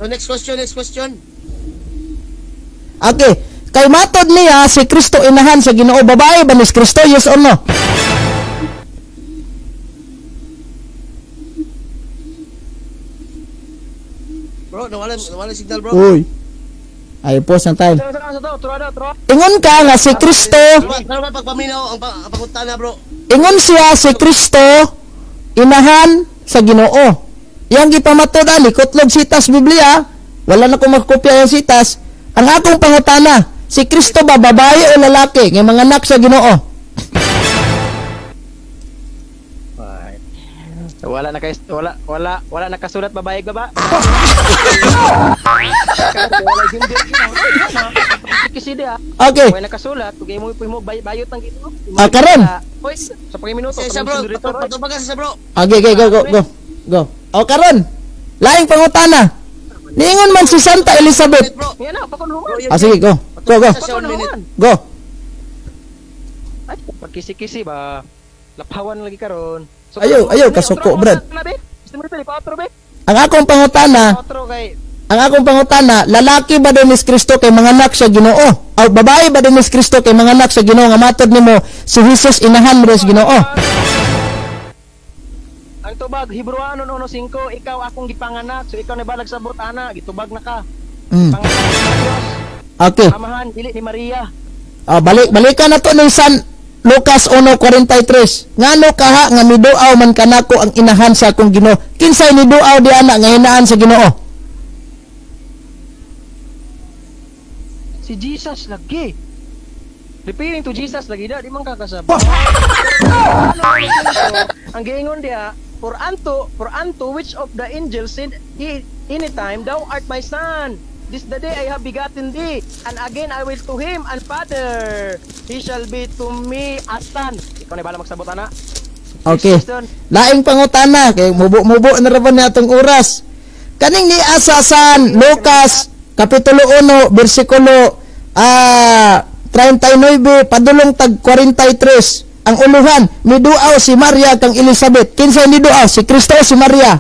So next question. Okay. Kay matod niya si Kristo inahan sa Ginoo, babae ba ni Kristo? Yes or no? Bro, nawala signal bro. Uy. Ay, pause ang time. Sa to, tro. Ingon ka nga si Kristo, Pero ba pagpaminaw ang pangutana bro? ingon siya si Kristo inahan sa Ginoo. Yang gipamatod ani kutlog sitas Biblia, wala na ko makopya yung sitas. Ang akong pangutana, si Kristo ba babae o lalaki nga manganak sa Ginoo? Wala nakasulat babae baba. Wala gender kasi dia. Okay. Wala nakasulat, kung mo bayot ang Ginoo. Karon. Oy, sa pagminuto. Sa bro, patubagas sa bro. Okay, go. O karon. Laing pangutana. Niingon man si Santa Elizabeth. Bro. Yan na, pakunuhan. Sige, go. Go. Pakunuhan. Go. Ay, pagkisi-kisi ba? Lapawan lagi karon. Ayaw, kasuko, Brad. Gusto mo dito, pa-outro, be? Ang akong pangutana, Outro kay... lalaki ba din ni Kristo kay manganak sa Ginoo? O babae ba din ni Kristo kay manganak sa Ginoo nga matod nimo si Jesus inahan mo sa Ginoo? Ang tubag, Hebreano 1:5, ikaw akong gipanganak, so ikaw nabalag sa butana, gitubag na ka. Panganak sa Diyos, Okay. amahan, dili ni Maria. Balikan na to ni San Lucas 1:43. Ngano kaha nga miduaw man kanako ang inahan sa akong Ginoo? Kinsay niduaw di ana nga hinaan sa Ginoo? Si Jesus lagi. Referring to Jesus lagi da, di man kakasab. Ang giingon dia, for unto which of the angels said he anytime thou art my son. This the day I have begotten thee, and again I will to him and father. He shall be to me as son. Ikaw na bala magsabot ana. Okay. Laing pangutana kay mubo na ra ba ni atong oras. Kaning ni asasan Lucas kapitulo 1 bersikulo 39 padulong tag 43. Ang uluhan niduaw si Maria kang Elizabeth. Kinsay niduaw si Kristo o si Maria?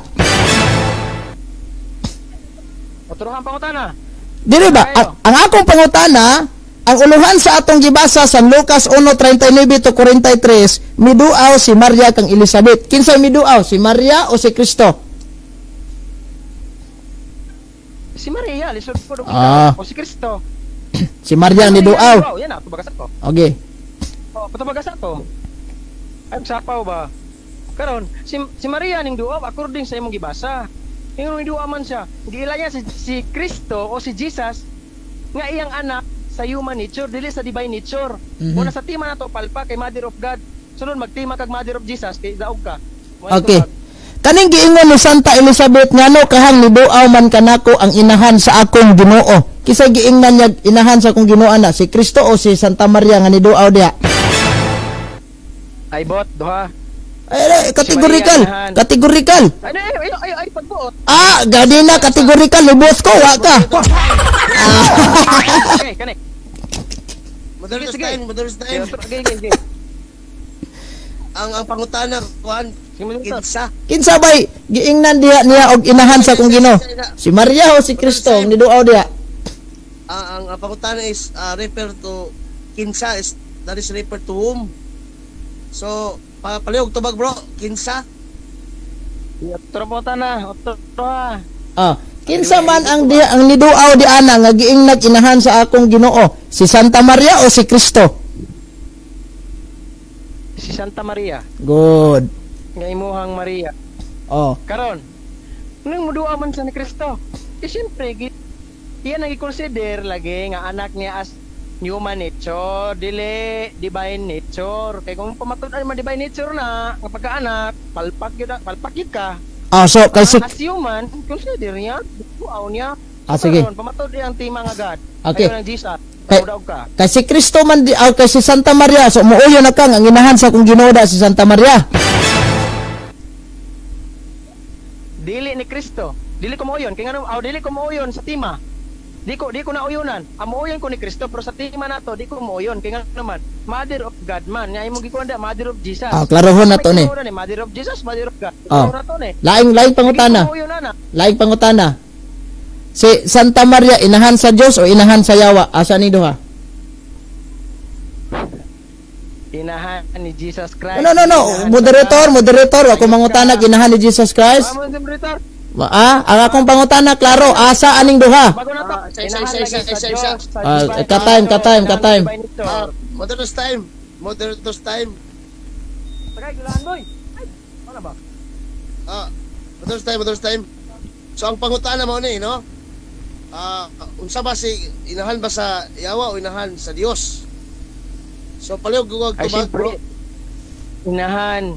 Oturuhan pangutana. Dili ba? Ang akong pangutana, ang uluhan sa atong gibasa sa Lucas 1:39 to 43, miduaw si Maria kang Elizabeth. Kinsay miduaw? Si Maria o si Kristo? Si Maria, lisod ko do o si Kristo. Si Maria ang niduaw. Yan na, tubagas ako. Okay. Oh, patubagas ako. Ay, sapaw ba? Karon, si Maria ning duaw according sa imong gibasa. Ingon duwa man siya. Giila niya si Kristo o si Jesus nga iyang anak sa human nature dili sa divine nature. Una sa tima nato palpa kay Mother of God. Sunod magtima kag Mother of Jesus kay daog ka. Okay. Kaning giingon ni Santa Elizabeth ngano kahang niduaw man kanako ang inahan sa akong Ginoo. Kisay giingnan niya inahan sa akong Ginoo ana si Kristo o si Santa Maria nga niduaw diha? Ay bot duha. Ay, kategorikal. Kategorikal. Ay, pagbuot. Gadi na kategorikal lubos ko wa ka. Okay, kanek. Madalas time. Okay. Ang pangutana kuan Kinsa bay giingnan niya og inahan sa akong Ginoo? Si Maria o si Kristo ang niduaw diha? Ang pangutana is refer to kinsa is that is refer to whom. So palihog tubag bro, kinsa? Otro po na, otro ha. Kinsa man ang niduaw di ana nga giingnan inahan sa akong Ginoo? Si Santa Maria o si Kristo? Si Santa Maria. Good. Nga imuhang Maria. Karon, nang muduaw man sa ni Kristo. Siyempre, iyan ang i-consider lagi nga anak niya as human nature, dili divine nature. Kaya kung pamatud man divine nature na, nga pagkaanak, palpak yun ka. So kasi as human, consider niya, duaw niya. sige. Pamatod ang tima nga God. Okay. Ayaw ng Jesus. Kay- Daog ka. Kay si Kristo man kay si Santa Maria, so muuyo na kang ang inahan sa kung Ginoo da si Santa Maria. Dili ni Kristo. Dili ko mauyon kay ngano dili ko mauyon sa tima. Di ko na uyunan. Ang mauyon ko ni Kristo pero sa tima nato di ko mauyon kay ngano naman. Mother of God man. Nya imong gikuanda Mother of Jesus. Klarohon na to ni. Mother of Jesus, Mother of God. Oh. Na to ni. Laing pangutana. Laing pangutana. Si Santa Maria inahan sa Dios o inahan sa yawa? Asa ni duha? Inahan ni Jesus Christ. No. Moderator, ako mangutana inahan ni Jesus Christ. Moderator. Ang akong pangutana klaro, asa aning duha? Bago na to. Isa. Ka-time. Moderator's time. Tagay gilaan boy. Ay, ano ba? Moderator's time. So ang pangutana mo ni, no? Unsa ba si inahan ba sa yawa o inahan sa Dios? So palihog gugog Ay, tubag, bro. siyempre, inahan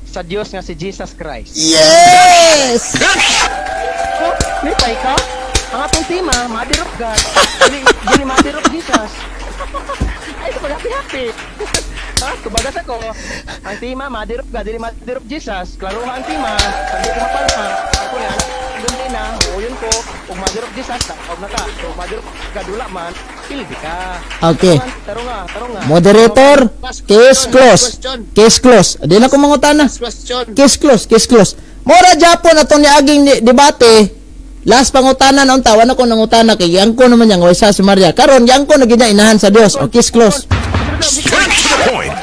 sa Diyos nga si Jesus Christ. Yes! So, lipay ka? Ang atong tima, Mother of God. Dili Mother of Jesus. Ay, happy. Kubagas ako. Ang tima, Mother of God, dili Mother of Jesus. Klaruha ang tima. Sabi ko mapalpa. Ako yan. Doon din na, uyon ko. Kung Mother of Jesus, takog na ka. Kung Mother of God, wala man, pildi ka. Okay. Tarong nga. Moderator, case close. Di na ko mangutana. Last question. Case close. Mora Japon atong niaging debate. Last pangutana na unta, wala ko nangutana kay yang ko naman yang wala si Maria. Karon yang ko nagina inahan sa Dios. O case close. Straight to the point.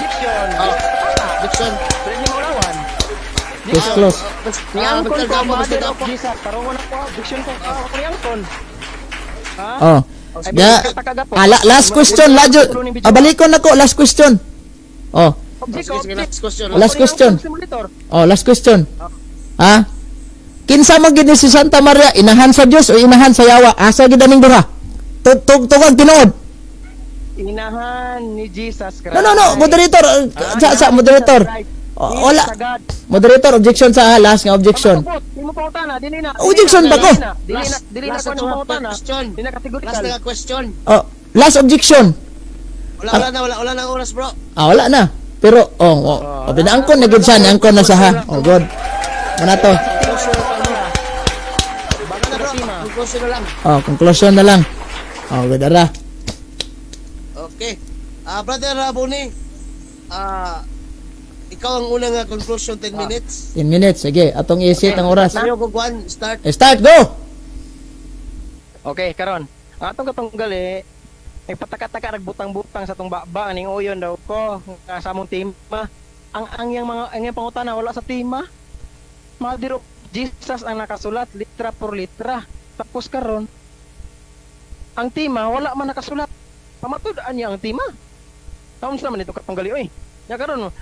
Dixon. Pwede mo ulawan. Case close. Niangkon ko, Mother of Jesus. Tarong ko na po. Diction ko. Ako niangkon. Ha? Oh. Ya, last question, balikon nako last question. Oh. Last question. Oh, last question. Ha? Kinsa man gid ni si Santa Maria, inahan sa Dios o inahan sa yawa? Asa gid aning duha? Tugon tinuod. Inahan ni Jesus Christ. No, moderator. Sa moderator. Wala. Moderator, objection sa last nga objection. Imo pangutana, dili na. Objection ba ko? Dili na ko pangutana. Dili na kategorikal. Last na question. Oh, last objection. Wala na oras, bro. Wala na. Pero pinaangkon na gid siya, angkon na sa ha. Oh, good. Muna to. Conclusion na lang. Conclusion na lang. Good ara. Okay. Brother Rabuni, ikaw ang unang conclusion, 10 minutes. 10 minutes, sige. Atong isit ang oras. Tayo kung kuhan, start. Start, go! Okay, karon. Ang atong katunggali, nagpataka-taka nagbutang-butang sa tong baba ning uyon daw ko nga sa among tima. Ang yang pangutana wala sa tima. Mother of Jesus ang nakasulat litra por litra. Tapos karon ang tima wala man nakasulat. Pamatud-an niya ang tima. Taon sa man ito katunggali oy. Ya karon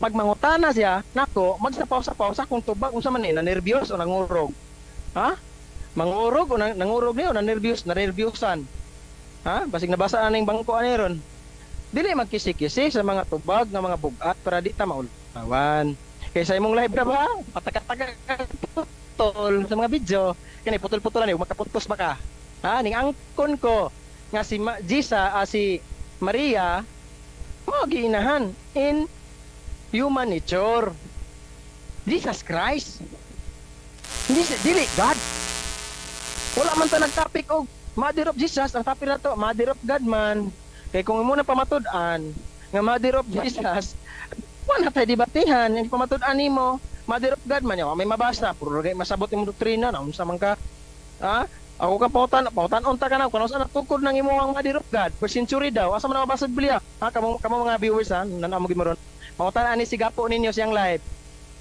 pag mangutana siya, nako, magsapaw-sapaw kung tubag unsa man ni na-nervyos o nangurog. Ha? Mangurog o nangurog niyo, na-nervyusan. Ha? Basig nabasa na ning bangko aniron. Dili magkisi-kisi sa mga tubag nga mga bugat para di ta maulawan. Kay sa imong live na ba? Pataka-taka putol sa mga video. Kani putol-putolan ni makaputos ba ka? Ha? Ning angkon ko nga si si Maria mo giinahan in human nature. Jesus Christ. Dili God. Wala man ta nag-topic og Mother of Jesus, ang topic na to Mother of God man. Kay kung imo na pamatud-an nga Mother of Jesus, wala tayo debatehan. Yung pamatud-an nimo Mother of God man, may mabasa puro gay masabot imong doktrina na unsa man ka. Ha? Ako ka pautan unta ka na kuno sa natukod nang imo ang Mother of God. Per century daw, asa man mabasa Biblia? Ha, kamo mga viewers ha, nanamo gimaron. Pautan ani sigapo ninyo siyang live.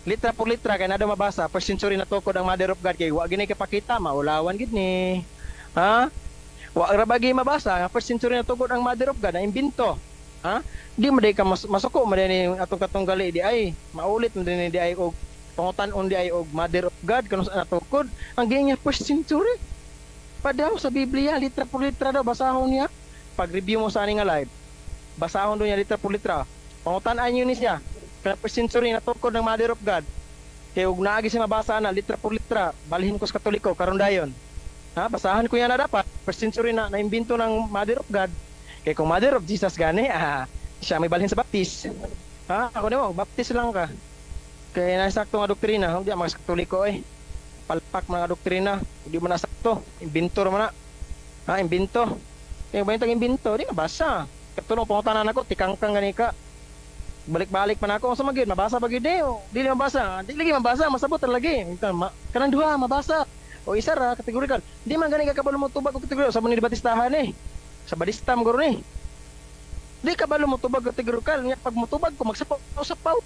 Litra por litra kay nado mabasa per century natukod ang Mother of God kay wa gini kapakita maulawan gid ni. Ha? Wa ra bagi mabasa nga first century natukod ang Mother of God na imbento. Ha? Di mo day ka masuko mo din atong katunggali di ay maulit mo din di ay og pangutan-on di ay og Mother of God kuno sa natukod ang ginya first century. Padaw sa Biblia litra por litra daw basahon niya. Pag-review mo sa ani nga live. Basahon do niya litra por litra. Pangutan-an niyo ni siya. Kaya first century natukod ng Mother of God. Kay og naagi siya mabasa na litra por litra balhin ko sa Katoliko karon dayon. Ha, basahan ko yan na dapat. First century na naimbento ng Mother of God. Kaya kung Mother of Jesus gani, siya may balhin sa baptis. Ha, ako mo, baptis lang ka. Kaya nasakto nga doktrina, hindi mga Katoliko palpak mga doktrina, hindi mo nasakto. Imbento man na. Ha, imbento. Kaya ba yung imbento, di mabasa. Katulong pangutanan ako, tikangkang gani ka. Balik-balik pa na ako, sa magid, mabasa pag yun dili mabasa. Di lagi mabasa, masabot lagi. Kanang duha, mabasa. O isa ra, kategorikal. Di man gani kakabalo mo tubag o kategorikal. Sa mga batistahan sa badistam guro di kabalo mo tubag kategorikal. Pag mo tubag ko, magsapaw-sapaw.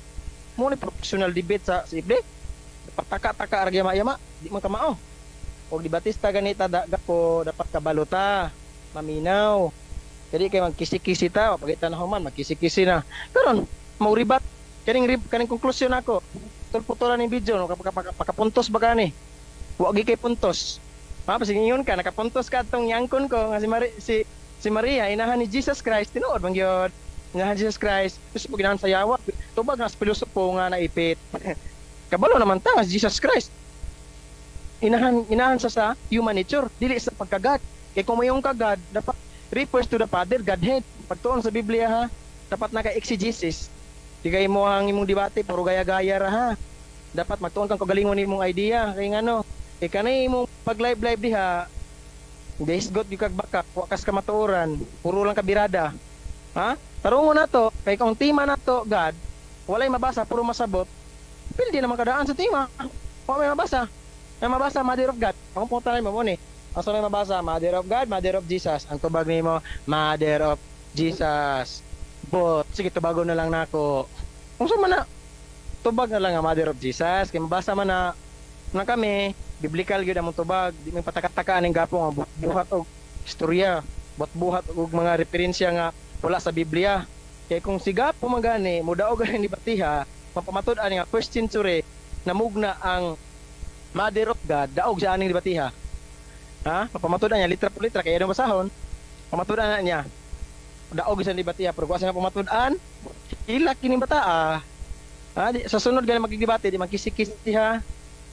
Muna professional debate sa ibre. Pataka-taka argyama-yama. Di man kamao. O di batista ganita po dapat kabalo ta. Maminaw. Jadi kay magkisi-kisi ta. Pagkita na human, magkisi-kisi na. Karon mauribat. Kaning konklusyon ako. Tulputulan ng video. Pakapuntos ba ka ni? Huwag kay puntos. Pasingingon ka, nakapuntos ka itong yangkon ko. Nga si Maria, inahan ni Jesus Christ. Tinuod bang yun? Inahan Jesus Christ. Gusto po ginahan sa yawa. Tubag nga sa pilosopo nga naipit. Kabalo naman ta nga si Jesus Christ. Inahan sa human nature. Dili sa pagkagad. Kaya kung mayong kagad, dapat refers to the Father, Godhead. Pagtuon sa Biblia ha, dapat naka-exegesis. Di kayo mo ang imong debate, puro gaya-gaya ra ha. Dapat magtuon kang kagalingon imong idea. Kaya nga kanay imong pag-live diha, desgot yung kagbaka, wakas ka matuoran, puro lang kabirada. Ha? Tarungo na to, kay kung tima na to, God, walay mabasa, puro masabot, pwede naman kadaan sa tima. O may mabasa. May mabasa, Mother of God. Akong punta na mo ni. Aso na mabasa, Mother of God, Mother of Jesus. Ang tubag ni mo, Mother of Jesus. But, sige, tubago na lang na ako. Kung saan man na, tubag na lang ang Mother of Jesus. Kaya mabasa man na kami, biblical yun ang tubag. Di may pataka-takaan ng gapong buhat o istorya. Buhat o mga referensya nga wala sa Biblia. Kaya kung si gapo magani, mudaog ganin ni Batiha, mapamatod-an nga first century, namugna ang Mother of God, daog siya aning ni Batiha. Ha? Pamatod niya litra por litra kaya ano basahon. Pamatod na niya. Daog sa debate pero kuha sa pamatod-an. Ilak kini bata sa sunod gali magdebate di magkisi-kisi ha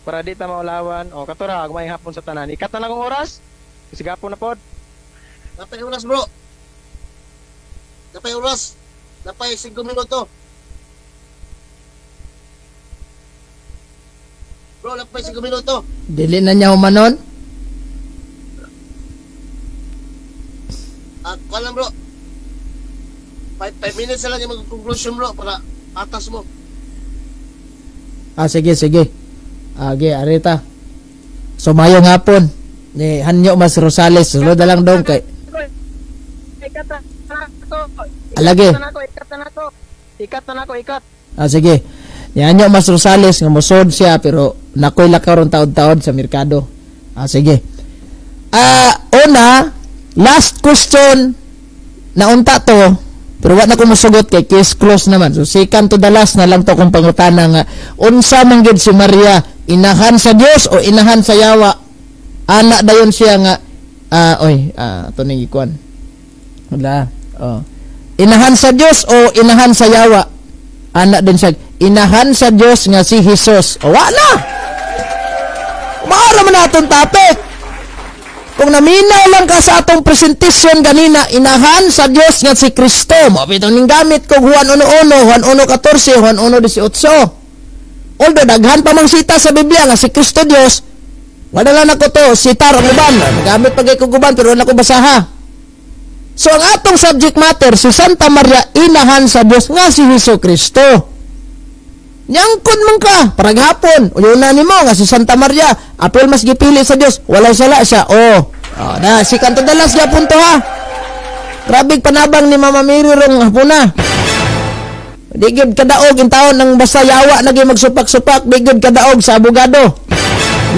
para di ta maulawan. O katora gumay hapon sa tanan. Ikat na lang ang oras. Kasi gapon na pod. Napay oras bro. Napay oras. Napay 5 minuto. Bro, napay 5 minuto. Dili na niya humanon. Kuha lang bro. 5 minutes na lang yung mag-conclusion bro para atas mo. Sige. Arita. So mayong hapon ni Hanyo Mas Rosales. Sulod na lang dong kay. Alage. Ikat na ako. Sige. Ni Hanyo Mas Rosales nga mosod siya pero nakoy lakaw ron taod-taod sa merkado. Sige. Una, last question na unta to pero wala na ko musugot kay case close naman. So second to the last na lang to kung pangutana nga unsa man gid si Maria, inahan sa Dios o inahan sa yawa? Ana dayon siya nga to ning ikuan. Wala. Inahan sa Dios o inahan sa yawa? Ana din siya inahan sa Dios nga si Jesus. O wala. Mao man naton topic. Kung naminaw lang ka sa atong presentation ganina, inahan sa Dios nga si Kristo. Mabitong ning gamit ko Juan 1:1, Juan 1:14, Juan 1:18. Although daghan pa mang sita sa Biblia nga si Kristo Dios, wala lang ako to sitar ang uban. Gamit pagay ko guban pero wala ko basaha. So ang atong subject matter si Santa Maria, inahan sa Dios nga si Hesus Kristo. Nyangkon man ka parag hapon uyuna nimo nga si Santa Maria apil mas gipili sa Dios walay sala siya na si kanto dalas gyapon to ha. Grabe panabang ni Mama Mary rong hapon na. Di gyud kadaog in taon nang basta yawa nagi magsupak-supak, di gyud kadaog sa abogado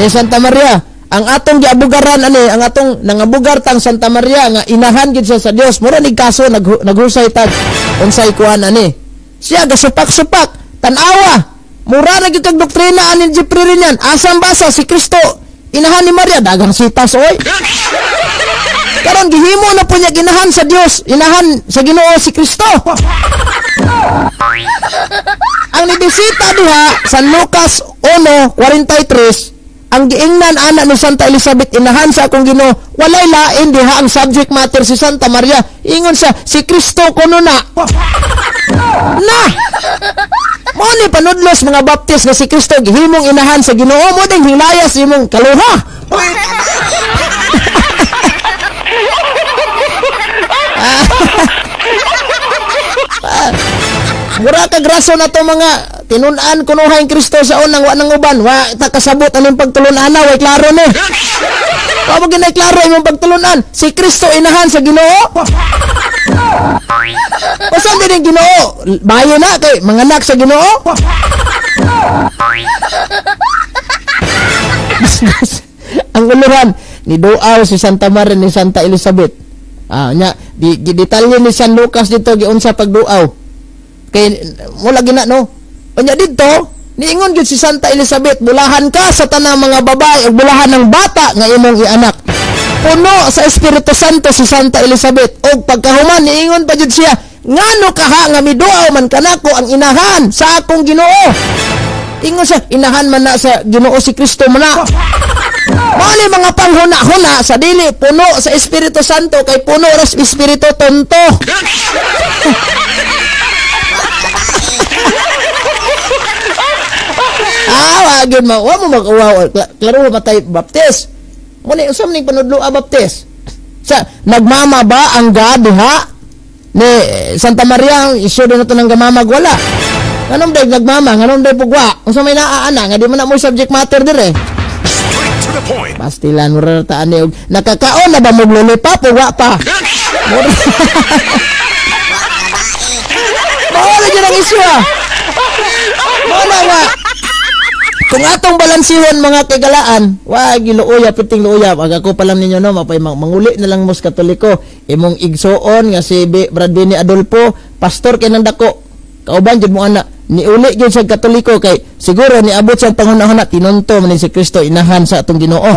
ni Santa Maria. Ang atong giabugaran ang atong nangabugar tang Santa Maria nga inahan gid siya sa Dios. Mura ni kaso naghusay tag unsay kuan siya gasupak-supak. Tanawa, mura na gyud kag doktrina anin Jeffrey rin yan. Asam basa si Kristo inahan ni Maria dagang sitas oy. Karon gihimo na po niya ginahan sa Dios, inahan sa Ginoo si Kristo. Ang nibisita diha sa Lucas 1:43, ang giingnan ana ni Santa Elizabeth inahan sa akong Ginoo, walay lain diha ang subject matter si Santa Maria. Ingon sa si Kristo kuno na. Na. Mo ni panudlos mga baptist nga si Kristo gihimong inahan sa Ginoo, mo ding hilayas imong kaluha. Mura kag rason na to mga tinun-an kunuhay Kristo sa unang wa nang uban, wa ta kasabot aning pagtulun-ana, way klaro ni. Wa mo ginay klaro imong pagtulun-an, si Kristo inahan sa Ginoo. Usan din Ginoo, bayo na kay manganak sa Ginoo. Ang uluran ni duaw si Santa Maria ni Santa Elizabeth. Nya di detalye ni San Lucas dito giunsa pagduaw. Kay wala gina no. Unya dito niingon gyud si Santa Elizabeth, bulahan ka sa tanang mga babae ug bulahan ng bata nga imong ianak. Puno sa Espiritu Santo si Santa Elizabeth ug pagkahuman niingon pa gyud siya, ngano kaha nga miduaw man kanako ang inahan sa akong Ginoo. Ingon siya, inahan man na sa Ginoo si Kristo man na. Mali mga panghuna-huna sa dili puno sa Espiritu Santo kay puno ras Espiritu tonto. Wagin mo, wa mo mag-uwaw. Klaro matay baptist. Muni usam ning panudlo baptist. Sa nagmama ba ang God diha ni Santa Maria isyo na to nang gamamag wala. Nganong day nagmama, nganong day pugwa. Unsa may naaana nga di man na mo subject matter dire. Straight to the point. Pastilan mo rataan ni nakakaon na ba mo lollipop o wa pa? Mawala dyan ang isyo Mawala nga. Kung atong balansihon mga kagalaan, wag giluoya piting luoya. Pag ako pa lang ninyo no, mapay manguli na lang mos Katoliko. Imong igsoon nga si Brad Benny Adolfo, pastor kay nang dako. Kauban jud mo ana, niuli gyud sa Katoliko kay siguro niabot sa panghunahuna tinunto man ni si Kristo inahan sa atong Ginoo.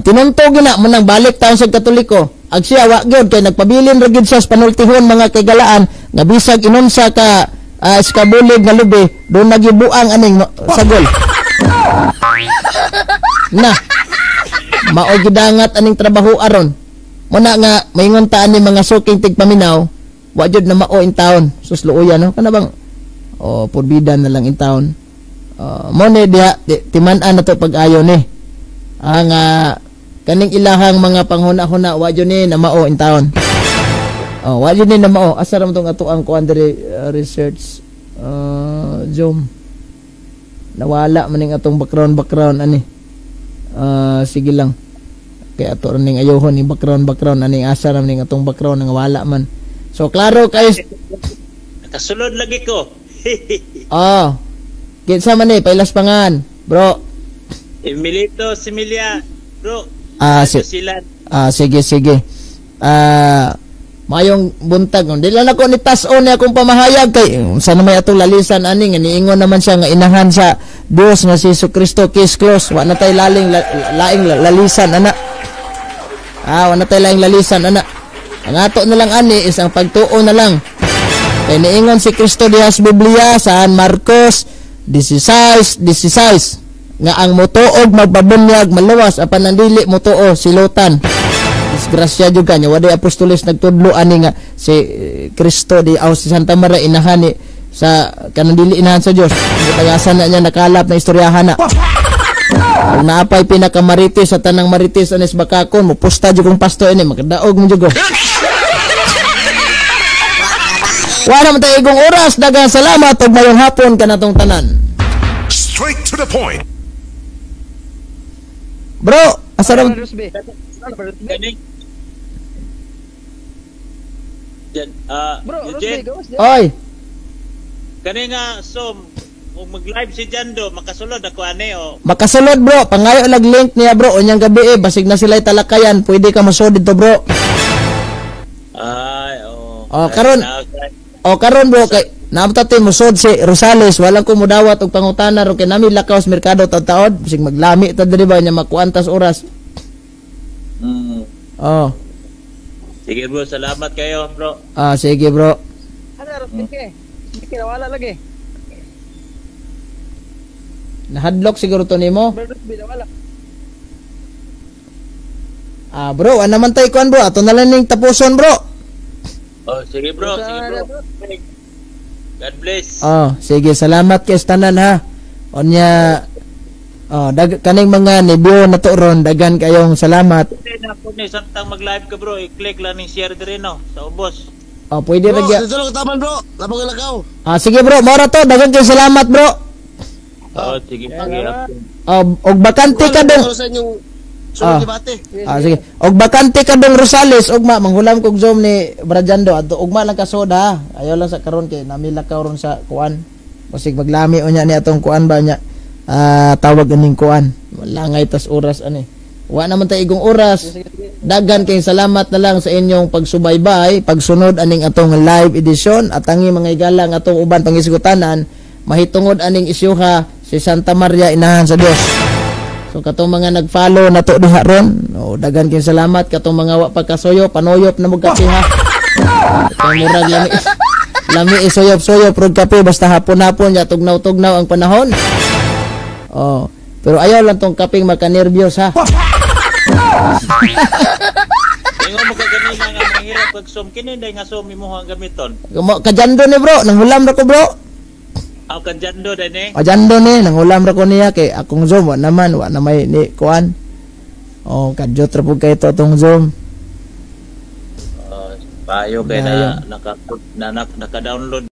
Tinunto gina man nang balik taon sa Katoliko. Ag siya wa gyud kay nagpabilin ra gyud sa panultihon mga kagalaan nga bisag inunsa ka iskabulig nga lubi, doon nagibuang aning sagol. Na, maogidangat aning trabaho aron. Muna nga, maingon taan ni mga suking tigpaminaw, wajud na mao in taon. Susluoya, no? Kana bang, purbida na lang in taon. Mone diha, timan-an na to pag-ayo ni. Ang kaning ilahang mga panghuna-huna, wajud ni na mao in taon. Wali ni na mao asa ra mo tong ato ang kuandre research zoom nawala man ning atong background ani sige lang kay ato ning ayohon ni background ani asa ra ning atong background nga wala man so klaro kay nakasulod lagi ko. Kinsa man ni pailas pangan bro Emilito Similia bro sige mayong buntag dili lang ako ni tas-on ni akong pamahayag kay sa may atong lalisan ani nga niingon naman siya nga inahan sa Dios nga si Jesucristo case close wa na tay laing lalisan ana wa na tay laing lalisan ana ang ato na lang ani isang pagtuo na lang kay niingon si Kristo diha sa Biblia sa Marcos 16 nga ang motuog magbabunyag maluwas apan ang dili motuo silutan. Disgrasya jud kanya waday apostoles nagtudlo ani nga si Kristo di si Santa Maria inahan ni sa kanang dili inahan sa Dios tagasan na niya nakalap na istoryahan na kung naapay pinakamarites sa tanang marites anis bakakon mo pusta jud kong pastor ini makadaog mo jud wala man tayo igong oras daghang salamat ug mayong hapon kanatong tanan. Straight to the point. Bro asa ra Oy. Kani nga som kung mag-live si Jando makasulod ako ani Makasulod bro, pangayo lag link niya bro unyang gabi basig na sila'y talakayan, pwede ka masud dito bro. Karon bro kay naamtatin mo sud si Rosales walang ko mudawat og pangutana ro kay nami lakaw sa merkado taud-taod bisig maglami ta diri ba nya makuantas oras. Sige bro, salamat kayo bro. Sige bro. Ano, sige nawala lagi. Nahadlock siguro to nimo. Brother Ruby wala. Bro, ano naman tayo kuan bro? Ato na lang ning tapuson bro. Oh, sige bro, sige bro. God bless. Sige, salamat kay tanan ha. Onya kaning mga nebyo na to ron, dagan kayong salamat. Pwede na po ni samtang mag-live ka bro, i-click lang ni share dire no sa ubos. Pwede Bro, ra dito lang taman bro. Labang lakaw. sige bro, mora to, dagan kay salamat bro. Sige. Og bakante ka dong. Sa inyong sunod debate. Sige. Og bakante ka dong Rosales, ugma manghulam kog Zoom ni Brajando adto ugma lang ka soda. Ayaw lang sa karon kay namilakaw ron sa kuan. Basig maglami unya ni atong kuan ba nya. Tawag aning kuan. Wala ngay tas oras ani. Wa naman tay igong oras. Dagan kay salamat na lang sa inyong pagsubaybay, pagsunod aning atong live edition at tangi mga igalang atong uban pangisgutanan mahitungod aning isyuha si Santa Maria Inahan sa Dios. So katong mga nag-follow na to diha ron, dagan kay salamat katong mga wa pagkasuyo, panoyop na mug kape ha. Kay murag lami isoyop-soyop rog kape basta hapon-hapon ya tugnaw-tugnaw ang panahon. Pero ayaw lang tong kaping makanerbiyos ha. Ingon mo kagani nga mahirap pag som kini day nga som imo ang gamiton. Kajando ni bro, nanghulam ra ko bro. Aw kanjando day ni. Kajando ni, nanghulam ra ko niya kay akong Zoom wa na may ni kuan. Kadjot ra pud kay to tong Zoom. Payo kay na naka-download